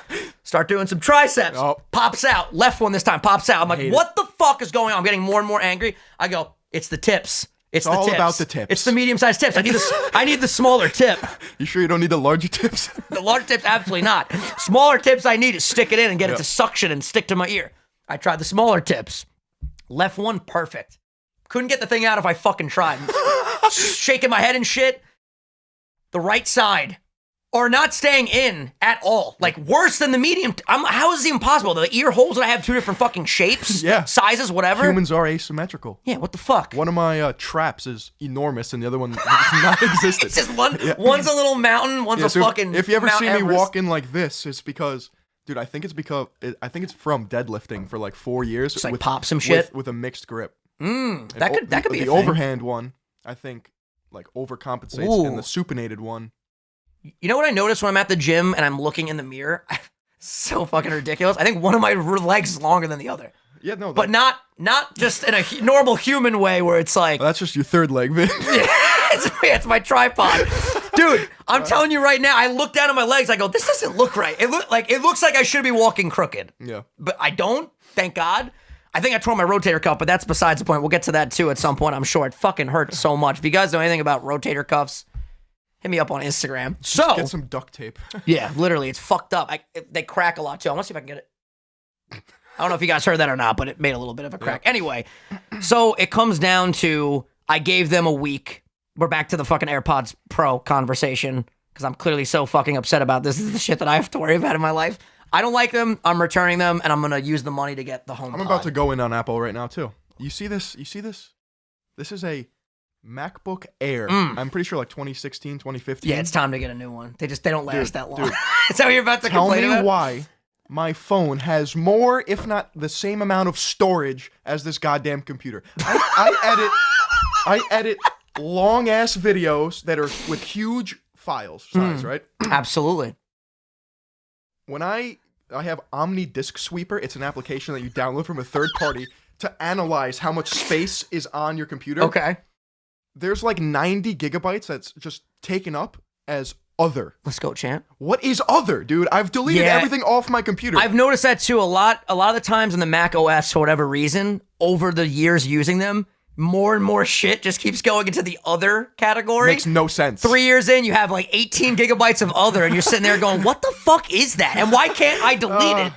Start doing some triceps. Oh. Pops out. Left one this time. Pops out. I'm like, what the fuck is going on? I'm getting more and more angry. I go, it's the tips. It's the all tips. about the tips. It's the medium-sized tips. I need the smaller tip. You sure you don't need the larger tips? The large tips, absolutely not. Smaller tips I need to stick it in and get it to suction and stick to my ear. I tried the smaller tips. Left one, perfect. Couldn't get the thing out if I fucking tried. Shaking my head and shit. The right side. Or not staying in at all. Like, worse than the medium. How is it even possible? The ear holes that I have two different fucking shapes, sizes, whatever. Humans are asymmetrical. Yeah, what the fuck? One of my traps is enormous, and the other one does not exist. It's just one's a little mountain, one's a so fucking if you ever Mount see me Everest. walking like this, it's because, dude, I think it's from deadlifting for like 4 years. Just like pop some shit? With a mixed grip. That could be a the thing. overhand one, I think, like overcompensates, and the supinated one. You know what I notice when I'm at the gym and I'm looking in the mirror? So fucking ridiculous. I think one of my legs is longer than the other. Yeah, no. But not just in a normal human way where it's like... That's just your third leg, Vin. it's my tripod. Dude, I'm telling you right now, I look down at my legs, I go, this doesn't look right. It looks like I should be walking crooked. Yeah. But I don't, thank God. I think I tore my rotator cuff, but that's besides the point. We'll get to that too at some point, I'm sure. It fucking hurts so much. If you guys know anything about rotator cuffs, hit me up on Instagram. So get some duct tape. Yeah, literally, it's fucked up. They crack a lot too. I want to see if I can get it. I don't know if you guys heard that or not, but it made a little bit of a crack. Yeah. Anyway, so it comes down to I gave them a week. We're back to the fucking AirPods Pro conversation because I'm clearly so fucking upset about this. This is the shit that I have to worry about in my life. I don't like them. I'm returning them, and I'm gonna use the money to get the HomePod. I'm about to go in on Apple right now too. You see this? You see this? This is a MacBook Air. I'm pretty sure like 2016, 2015. Yeah, it's time to get a new one. They don't last that long. Is that what you're about to tell complain about? Tell me why my phone has more, if not the same amount of storage as this goddamn computer. I edit long ass videos that are with huge files size, right? Absolutely. When I have Omni Disk Sweeper, it's an application that you download from a third party to analyze how much space is on your computer. Okay. There's like 90 gigabytes that's just taken up as other. Let's go, champ. What is other, dude? I've deleted everything off my computer. I've noticed that too a lot of the times in the Mac OS, for whatever reason, over the years using them, more and more shit just keeps going into the other category. Makes no sense. 3 years in, you have like 18 gigabytes of other, and you're sitting there going, what the fuck is that? And why can't I delete it?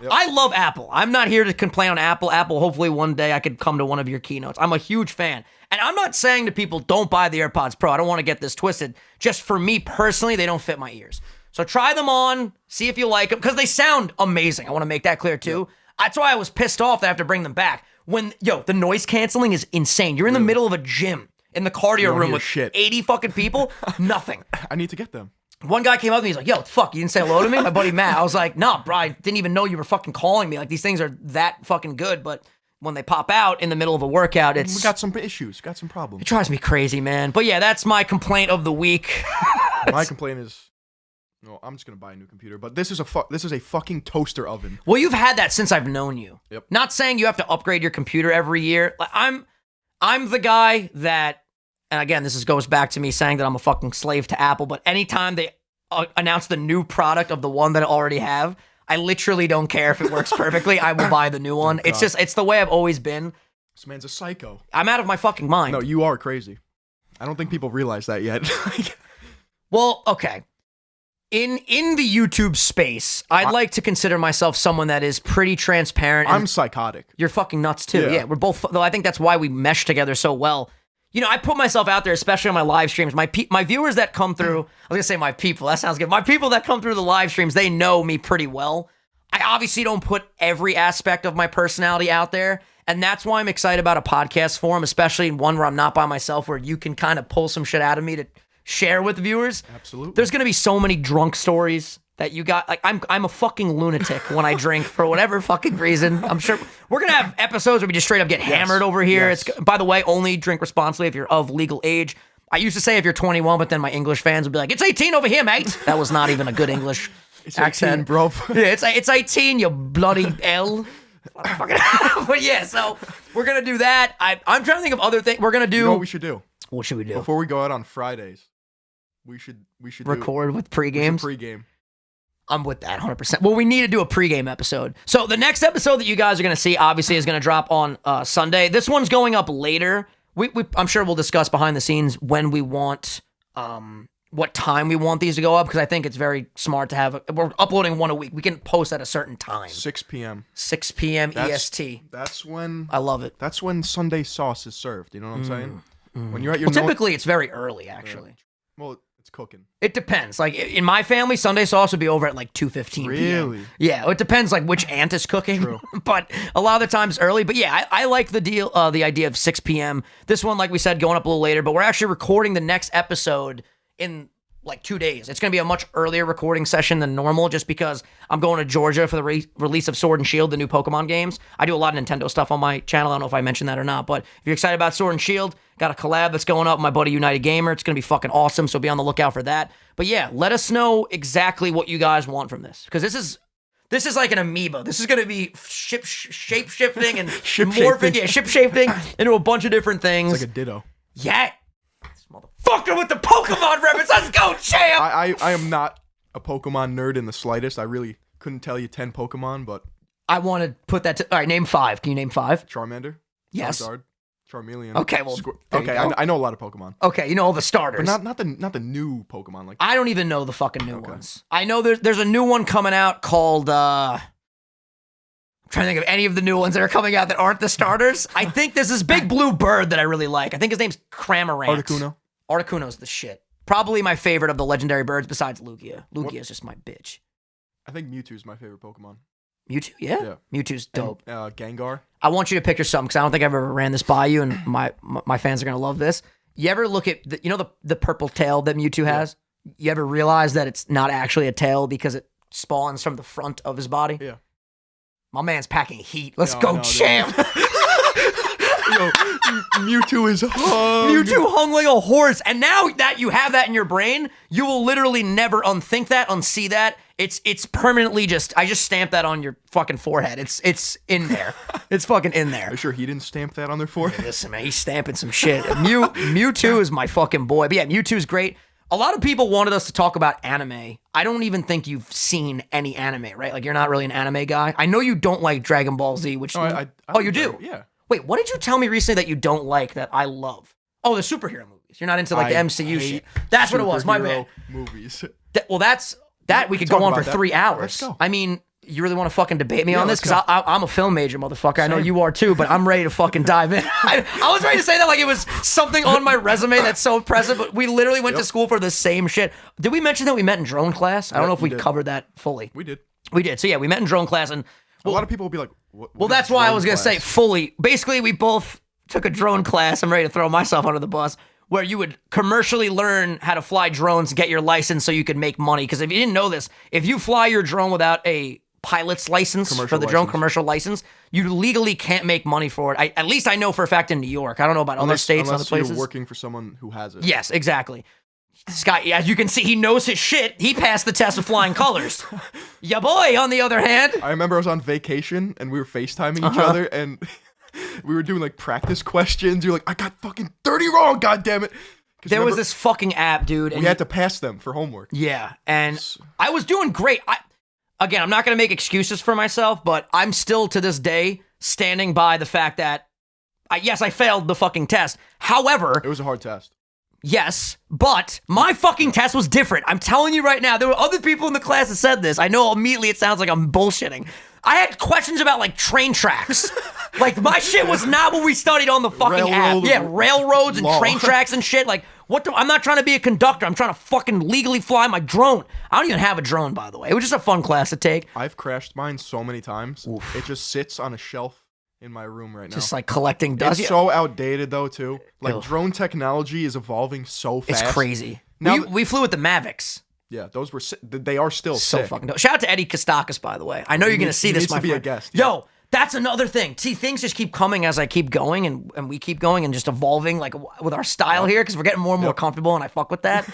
Yep. I love Apple. I'm not here to complain on Apple. Apple, hopefully one day I could come to one of your keynotes. I'm a huge fan. And I'm not saying to people, don't buy the AirPods Pro. I don't want to get this twisted. Just for me personally, they don't fit my ears. So try them on, see if you like them, because they sound amazing. I want to make that clear too. Yep. That's why I was pissed off that I have to bring them back. The noise canceling is insane. You're in the middle of a gym, in the cardio room with 80 fucking people, nothing. I need to get them. One guy came up to me, he's like, yo, fuck, you didn't say hello to me? My buddy Matt. I was like, nah, bro, I didn't even know you were fucking calling me. Like, these things are that fucking good, but when they pop out in the middle of a workout, we got some issues, got some problems. It drives me crazy, man. But yeah, that's my complaint of the week. My complaint is, no, I'm just gonna buy a new computer, but this is a fucking toaster oven. Well, you've had that since I've known you. Yep. Not saying you have to upgrade your computer every year. Like, I'm the guy that, and again, goes back to me saying that I'm a fucking slave to Apple, but anytime they announce the new product of the one that I already have, I literally don't care if it works perfectly. I will buy the new one. It's the way I've always been. This man's a psycho. I'm out of my fucking mind. No, you are crazy. I don't think people realize that yet. Well, okay. In the YouTube space, I'd like to consider myself someone that is pretty transparent. I'm psychotic. You're fucking nuts too. Yeah, we're both. Though I think that's why we mesh together so well. You know, I put myself out there, especially on my live streams. My viewers that come through, I was gonna say my people. That sounds good. My people that come through the live streams, they know me pretty well. I obviously don't put every aspect of my personality out there, and that's why I'm excited about a podcast forum, especially one where I'm not by myself, where you can kind of pull some shit out of me to share with viewers. Absolutely. There's gonna be so many drunk stories that you got. Like, I'm a fucking lunatic when I drink for whatever fucking reason. I'm sure we're gonna have episodes where we just straight up get hammered over here. Yes. It's, by the way, only drink responsibly if you're of legal age. I used to say if you're 21, but then my English fans would be like, it's 18 over here, mate. That was not even a good English accent. 18, bro. Yeah, it's 18, you bloody L. But yeah, so we're going to do that. I'm trying to think of other things. We're going to do... You know what we should do? What should we do? Before we go out on Fridays, we should record with pre-games? Pre-game. I'm with that 100%. Well, we need to do a pregame episode. So the next episode that you guys are going to see, obviously, is going to drop on Sunday. This one's going up later. I'm sure we'll discuss behind the scenes when we want, what time we want these to go up, because I think it's very smart to have, we're uploading one a week. We can post at a certain time. 6 p.m. 6 p.m. EST. That's when... I love it. That's when Sunday sauce is served. You know what I'm saying? When you're at your... Well, typically, it's very early, actually. Well, it's cooking. It depends. Like, in my family, Sunday sauce would be over at like 2:15 p.m. Really? Yeah, it depends like which aunt is cooking. True. But a lot of the times early. But yeah, I like the idea of 6 p.m. This one, like we said, going up a little later. But we're actually recording the next episode in like 2 days. It's going to be a much earlier recording session than normal just because I'm going to Georgia for the release of Sword and Shield, the new Pokemon games. I do a lot of Nintendo stuff on my channel. I don't know if I mentioned that or not, but if you're excited about Sword and Shield, got a collab that's going up with my buddy United Gamer. It's going to be fucking awesome, so be on the lookout for that. But yeah, let us know exactly what you guys want from this, because this is like an amoeba. This is going to be shape-shifting and morphing, shape-shifting into a bunch of different things. It's like a Ditto. Yeah. Motherfucker with the Pokemon reference. Let's go, champ! I am not a Pokemon nerd in the slightest. I really couldn't tell you 10 Pokemon, but... I want to put that to... All right, name 5. Can you name 5? Charmander. Yes. Charizard. Charmeleon. Okay, well... Okay, I know a lot of Pokemon. Okay, you know all the starters. But not the new Pokemon. Like I don't even know the fucking new ones. I know there's a new one coming out called... I'm trying to think of any of the new ones that are coming out that aren't the starters. I think there's this big blue bird that I really like. I think his name's Cramorant. Articuno. Articuno's the shit. Probably my favorite of the legendary birds besides Lugia. Lugia's just my bitch. I think Mewtwo's my favorite Pokemon. Mewtwo? Yeah. Mewtwo's dope. And, Gengar. I want you to picture something because I don't think I've ever ran this by you, and my fans are going to love this. You ever look at, the purple tail that Mewtwo has? You ever realize that it's not actually a tail because it spawns from the front of his body? Yeah. My man's packing heat. Let's go, champ. Yo, Mewtwo is hung. Mewtwo hung like a horse. And now that you have that in your brain, you will literally never unthink that, unsee that. It's permanently I just stamped that on your fucking forehead. It's in there. It's fucking in there. Are you sure he didn't stamp that on their forehead? Listen, man, he's stamping some shit. Mewtwo is my fucking boy. But yeah, Mewtwo's great. A lot of people wanted us to talk about anime. I don't even think you've seen any anime, right? Like, you're not really an anime guy. I know you don't like Dragon Ball Z, which... Oh, you do? Yeah. Wait, what did you tell me recently that you don't like that I love? Oh, the superhero movies. You're not into, like, the MCU shit. That's what it was, my bad. Movies. That we could go on for 3 hours. Let's go. I mean, you really want to fucking debate me on this? Because I'm a film major, motherfucker. I know you are too, but I'm ready to fucking dive in. I was ready to say that like it was something on my resume that's so impressive, but we literally went to school for the same shit. Did we mention that we met in drone class? I don't know if we covered that fully. We did. We did. So yeah, we met in drone class, and a lot of people will be like, well, that's why I was going to say fully. Basically, we both took a drone class. I'm ready to throw myself under the bus, where you would commercially learn how to fly drones, get your license so you could make money. Because if you didn't know this, if you fly your drone without a pilot's license for the drone, commercial license, you legally can't make money for it. At least I know for a fact in New York. I don't know about other states, other places. You're working for someone who has it. Yes, exactly. Scott, as you can see, he knows his shit. He passed the test with flying colors. Ya boy, on the other hand. I remember I was on vacation and we were FaceTiming each other and we were doing like practice questions. You're like, I got fucking 30 wrong, goddammit. There was this fucking app, dude. And we had to pass them for homework. Yeah, and I was doing great. Again, I'm not going to make excuses for myself, but I'm still to this day standing by the fact that, yes, I failed the fucking test. However, it was a hard test. Yes, but my fucking test was different. I'm telling you right now, there were other people in the class that said this. I know immediately it sounds like I'm bullshitting. I had questions about, like, train tracks. Like, my shit was not what we studied on the fucking app. Yeah, railroads and train tracks and shit. Like, I'm not trying to be a conductor. I'm trying to fucking legally fly my drone. I don't even have a drone, by the way. It was just a fun class to take. I've crashed mine so many times. Oof. It just sits on a shelf in my room right now. Just like collecting dust. It's so outdated though too. Like drone technology is evolving so fast. It's crazy. Now we flew with the Mavics. Yeah, those were they are still so sick. Fucking dope. Shout out to Eddie Kostakis, by the way. I know you're gonna see this, my friend. Be a guest. Yo, That's another thing. See, things just keep coming as I keep going, and we keep going and just evolving, like with our style here, because we're getting more and more comfortable, and I fuck with that.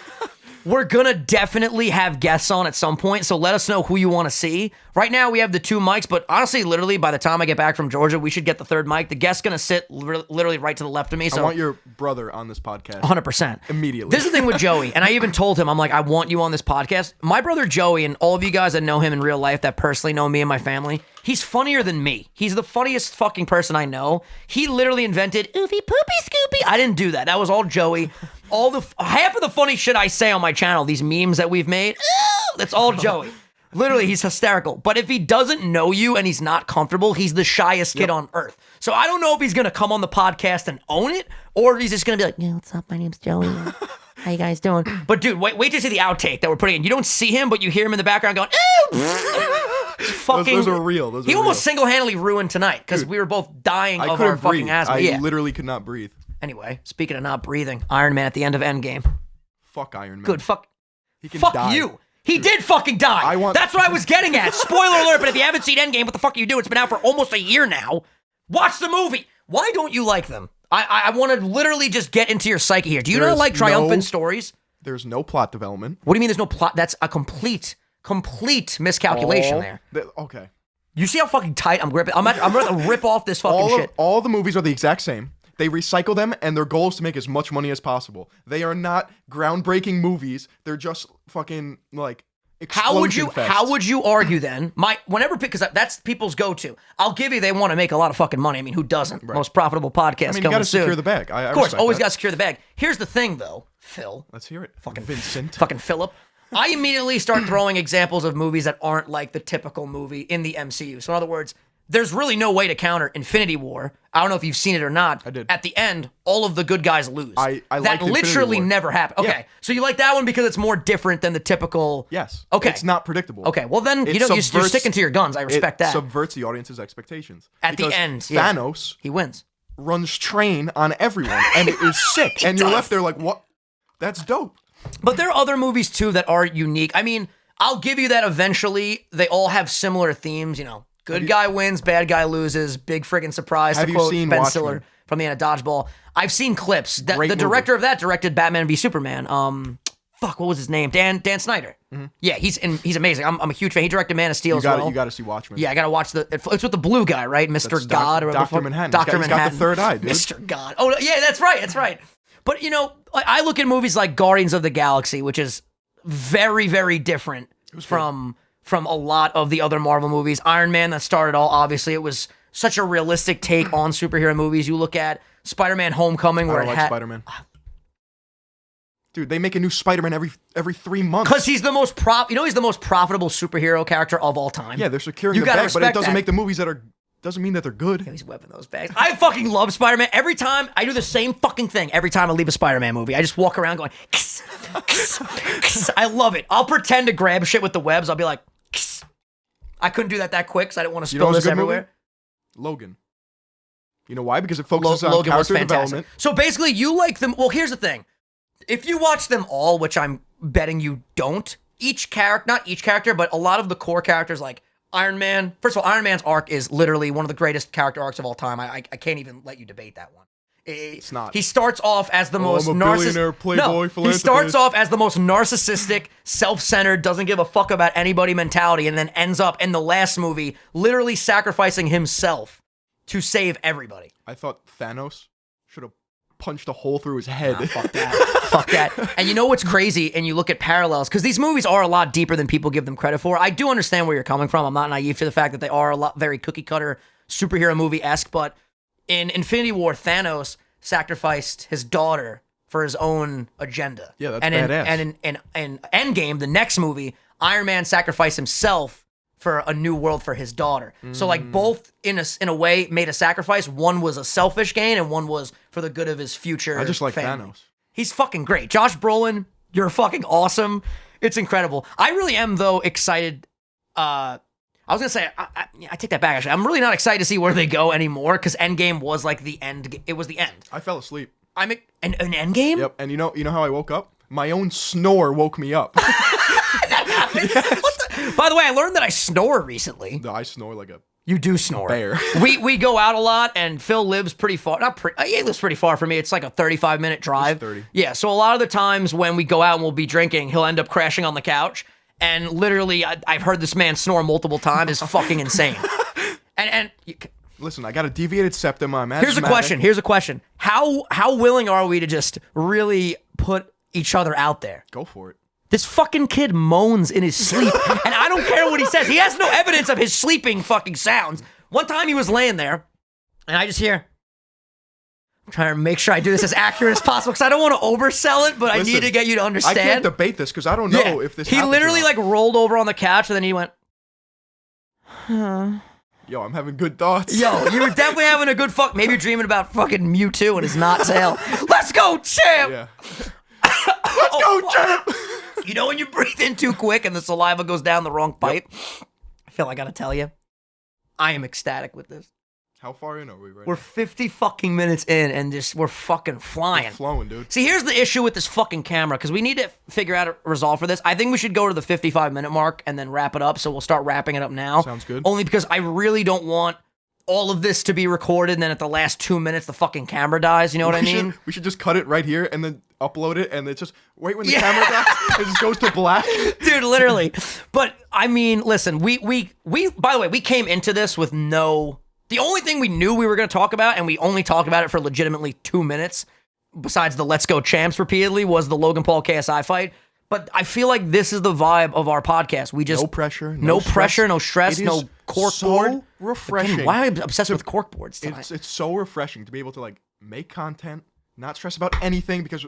We're gonna definitely have guests on at some point, so let us know who you want to see. Right now, we have the 2 mics, but honestly, literally, by the time I get back from Georgia, we should get the 3rd mic. The guest's gonna sit literally right to the left of me. So I want your brother on this podcast. 100%. Immediately. This is the thing with Joey, and I even told him, I'm like, I want you on this podcast. My brother Joey, and all of you guys that know him in real life, that personally know me and my family, he's funnier than me. He's the funniest fucking person I know. He literally invented Oofy Poopy Scoopy. I didn't do that. That was all Joey. Half of the funny shit I say on my channel, these memes that we've made, that's all Joey. Literally, he's hysterical. But if he doesn't know you and he's not comfortable, he's the shyest kid on earth. So I don't know if he's going to come on the podcast and own it, or if he's just going to be like, yeah, what's up? My name's Joey. How you guys doing? But dude, wait to see the outtake that we're putting in. You don't see him, but you hear him in the background going, fucking. Those are real. He almost single-handedly ruined tonight because we were both dying of our fucking asthma. I literally could not breathe. Anyway, speaking of not breathing, Iron Man at the end of Endgame. Fuck Iron Man. Good, fuck. He can fuck die. you. He did fucking die. That's what I was getting at. Spoiler alert, but if you haven't seen Endgame, what the fuck are you doing? It's been out for almost a year now. Watch the movie. Why don't you like them? I want to literally just get into your psyche here. Do you not like triumphant stories? There's no plot development. What do you mean there's no plot? That's a complete miscalculation there. Okay. You see how fucking tight I'm gripping? I'm going to rip off this fucking shit. All the movies are the exact same. They recycle them, and their goal is to make as much money as possible. They are not groundbreaking movies. They're just fucking, like, explosion fests. How would you argue then? Because that's people's go-to. I'll give you, they want to make a lot of fucking money. I mean, who doesn't? Right. Most profitable podcast you coming gotta soon. Secure the bag. Of course, always got to secure the bag. Here's the thing, though, Phil. Let's hear it. Fucking Vincent. Fucking Philip. I immediately start throwing examples of movies that aren't like the typical movie in the MCU. So in other words, there's really no way to counter Infinity War. I don't know if you've seen it or not. I did. At the end, all of the good guys lose. I that literally never happened. Okay, so you like that one because it's more different than the typical. Yes. Okay. It's not predictable. Okay. Well, then you're sticking to your guns. I respect that. It subverts the audience's expectations. At the end, Thanos, he wins. Runs train on everyone, and it is sick. And you're left there like, what? That's dope. But there are other movies too that are unique. I mean, I'll give you that eventually. They all have similar themes. You know. Good guy wins, bad guy loses. Big friggin' surprise. Have to you quote seen Ben Watchmen? Stiller from the end of Dodgeball. I've seen clips. The Great director movie. of that directed Batman v Superman. What was his name? Dan Snyder. Mm-hmm. Yeah, he's amazing. I'm a huge fan. He directed Man of Steel as well. You got to see Watchmen. Yeah, I got to watch it's with the blue guy, right? Mr. God or Dr. Manhattan. Dr. Manhattan. He's got the third eye, dude. Mr. God. Oh yeah, that's right. That's right. But you know, I look at movies like Guardians of the Galaxy, which is very, very different from a lot of the other Marvel movies. Iron Man, that started all, obviously. It was such a realistic take on superhero movies. You look at Spider-Man Homecoming, where I don't like Spider-Man. Dude, they make a new Spider-Man every 3 months. Because he's the most he's the most profitable superhero character of all time. Yeah, they're securing the bag, but it doesn't make the movies doesn't mean that they're good. Yeah, he's whipping those bags. I fucking love Spider-Man. Every time, I do the same fucking thing every time I leave a Spider-Man movie. I just walk around going, kiss, kiss, kiss. I love it. I'll pretend to grab shit with the webs. I'll be like, kiss. I couldn't do that quick because I didn't want to spill this everywhere. Movie? Logan. You know why? Because it focuses on character development. So basically, you like them. Well, here's the thing. If you watch them all, which I'm betting you don't, not each character, but a lot of the core characters like Iron Man. First of all, Iron Man's arc is literally one of the greatest character arcs of all time. I can't even let you debate that one. It's not. He starts off as the most billionaire, playboy, philanthropist. He starts off as the most narcissistic, self-centered, doesn't give a fuck about anybody mentality, and then ends up in the last movie literally sacrificing himself to save everybody. I thought Thanos should have punched a hole through his head. Nah, fuck that. Fuck that. And you know what's crazy? And you look at parallels, because these movies are a lot deeper than people give them credit for. I do understand where you're coming from. I'm not naive to the fact that they are a lot very cookie-cutter, superhero movie-esque, but in Infinity War, Thanos sacrificed his daughter for his own agenda. Yeah, that's badass. And in Endgame, the next movie, Iron Man sacrificed himself for a new world for his daughter. So like both in a way made a sacrifice. One was a selfish gain and one was for the good of his future I just like family. Thanos. He's fucking great. Josh Brolin, you're fucking awesome. It's incredible. I really am though excited. I was gonna say I take that back. Actually, I'm really not excited to see where they go anymore because Endgame was like the end. It was the end. I fell asleep. An Endgame. Yep. And you know how I woke up? My own snore woke me up. That happens. Yes. By the way, I learned that I snore recently. No, I snore like a You do snore. Bear. we go out a lot, and Phil lives pretty far. He lives pretty far from me. It's like a 35-minute drive. It's 30. Yeah, so a lot of the times when we go out and we'll be drinking, he'll end up crashing on the couch. And literally, I've heard this man snore multiple times. It's fucking insane. Listen, I got a deviated septum. I'm Here's a question. How willing are we to just really put each other out there? Go for it. This fucking kid moans in his sleep, and I don't care what he says. He has no evidence of his sleeping fucking sounds. One time he was laying there, and I just hear, I'm trying to make sure I do this as accurate as possible, because I don't want to oversell it, but I need to get you to understand. I can't debate this, because I don't know if this He literally, like, rolled over on the couch, and then he went, huh. Yo, I'm having good thoughts. Yo, you were definitely having a good fuck. Maybe you're dreaming about fucking Mewtwo and his not tail. Let's go, champ! Yeah. Let's go, champ! You know when you breathe in too quick and the saliva goes down the wrong pipe? Yep. I feel like I gotta tell you, I am ecstatic with this. How far in are we right We're 50 fucking minutes in, and we're fucking flying. We're flowing, dude. See, here's the issue with this fucking camera, because we need to figure out a resolve for this. I think we should go to the 55-minute mark and then wrap it up, so we'll start wrapping it up now. Sounds good. Only because I really don't want all of this to be recorded, and then at the last 2 minutes, the fucking camera dies. You know what I mean? We should just cut it right here and then upload it, and then just wait when the camera dies. It just goes to black. Dude, literally. But, I mean, listen, we by the way, we came into this with no... The only thing we knew we were going to talk about, and we only talked about it for legitimately 2 minutes, besides the Let's Go Champs repeatedly, was the Logan Paul KSI fight. But I feel like this is the vibe of our podcast. We just... No pressure. No pressure, no stress, no corkboard. So refreshing. Again, why am I obsessed with corkboards tonight? It's so refreshing to be able to, like, make content, not stress about anything, because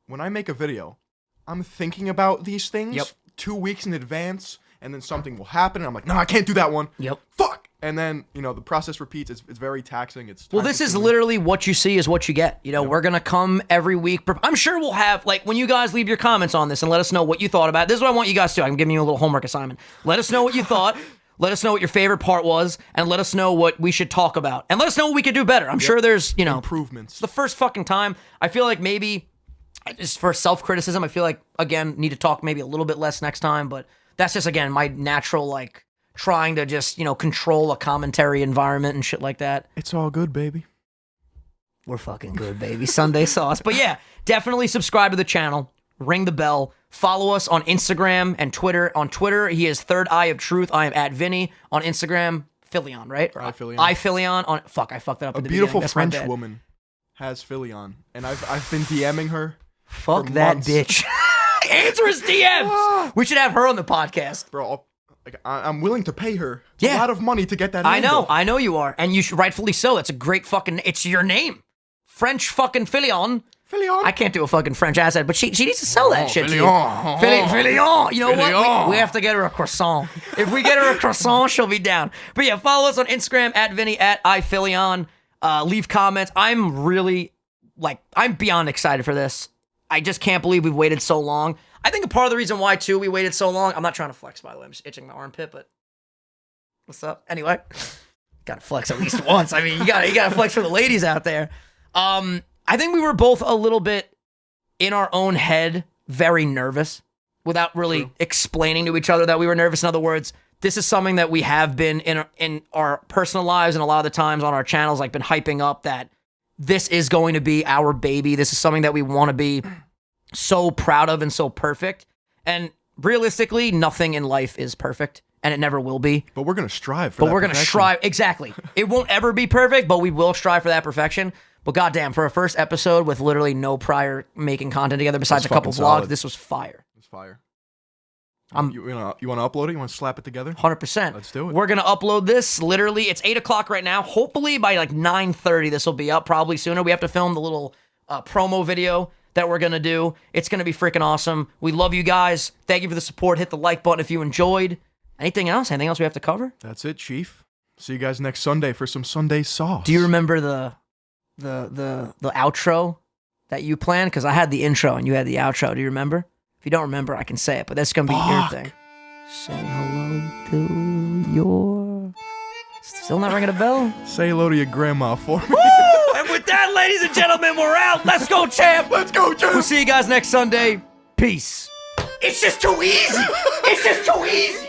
when I make a video, I'm thinking about these things 2 weeks in advance, and then something will happen, and I'm like, no, I can't do that one. Yep. Fuck! And then, you know, the process repeats. It's very taxing. Well, this is literally what you see is what you get. You know, we're going to come every week. I'm sure we'll have, like, when you guys leave your comments on this and let us know what you thought about it. This is what I want you guys to do. I'm giving you a little homework assignment. Let us know what you thought. Let us know what your favorite part was. And let us know what we should talk about. And let us know what we could do better. I'm sure there's, you know. Improvements. It's the first fucking time. I feel like maybe, just for self-criticism, I feel like, again, need to talk maybe a little bit less next time. But that's just, again, my natural, like, trying to just, you know, control a commentary environment and shit like that. It's all good, baby. We're fucking good, baby. Sunday sauce. But yeah, definitely subscribe to the channel. Ring the bell. Follow us on Instagram and Twitter. On Twitter, he is Third Eye of Truth. I am at Vinny. On Instagram, Philion, right? Philion. Philion. Fuck, I fucked that up. A beautiful French woman has Philion, and I've been DMing her. Fuck that months. Bitch. Answer his DMs. We should have her on the podcast, bro. I'm willing to pay her a lot of money to get that. I know you are, and you should, rightfully so. It's a great fucking. It's your name, French fucking Philion. Philion. I can't do a fucking French accent, but she needs to sell that shit. Philion. Philion. You know what? We have to get her a croissant. If we get her a croissant, she'll be down. But yeah, follow us on Instagram at Vinny at iPhilion. Leave comments. I'm beyond excited for this. I just can't believe we've waited so long. I think a part of the reason why, too, we waited so long, I'm not trying to flex, by the way. I'm just itching my armpit, but what's up? Anyway, gotta flex at least once. I mean, you gotta flex for the ladies out there. I think we were both a little bit in our own head, very nervous, without really explaining to each other that we were nervous. In other words, this is something that we have been in our personal lives and a lot of the times on our channels, like, been hyping up that this is going to be our baby. This is something that we want to be so proud of and so perfect. And realistically, nothing in life is perfect, and it never will be. But we're going to strive for that. But we're going to strive. Exactly. It won't ever be perfect, but we will strive for that perfection. But goddamn, for a first episode with literally no prior making content together besides a couple vlogs, this was fire. It's fire. You want to upload it? You want to slap it together? 100%. Let's do it. We're going to upload this. Literally, it's 8 o'clock right now. Hopefully by like 9:30, this will be up. Probably sooner. We have to film the little promo video that we're going to do. It's going to be freaking awesome. We love you guys. Thank you for the support. Hit the like button if you enjoyed. Anything else? Anything else we have to cover? That's it, Chief. See you guys next Sunday for some Sunday sauce. Do you remember the outro that you planned? Because I had the intro and you had the outro. Do you remember? If you don't remember, I can say it, but that's going to be your thing. Say hello to your... Still not ringing a bell? Say hello to your grandma for me. Woo! And with that, ladies and gentlemen, we're out. Let's go, champ. Let's go, champ. We'll see you guys next Sunday. Peace. It's just too easy. It's just too easy.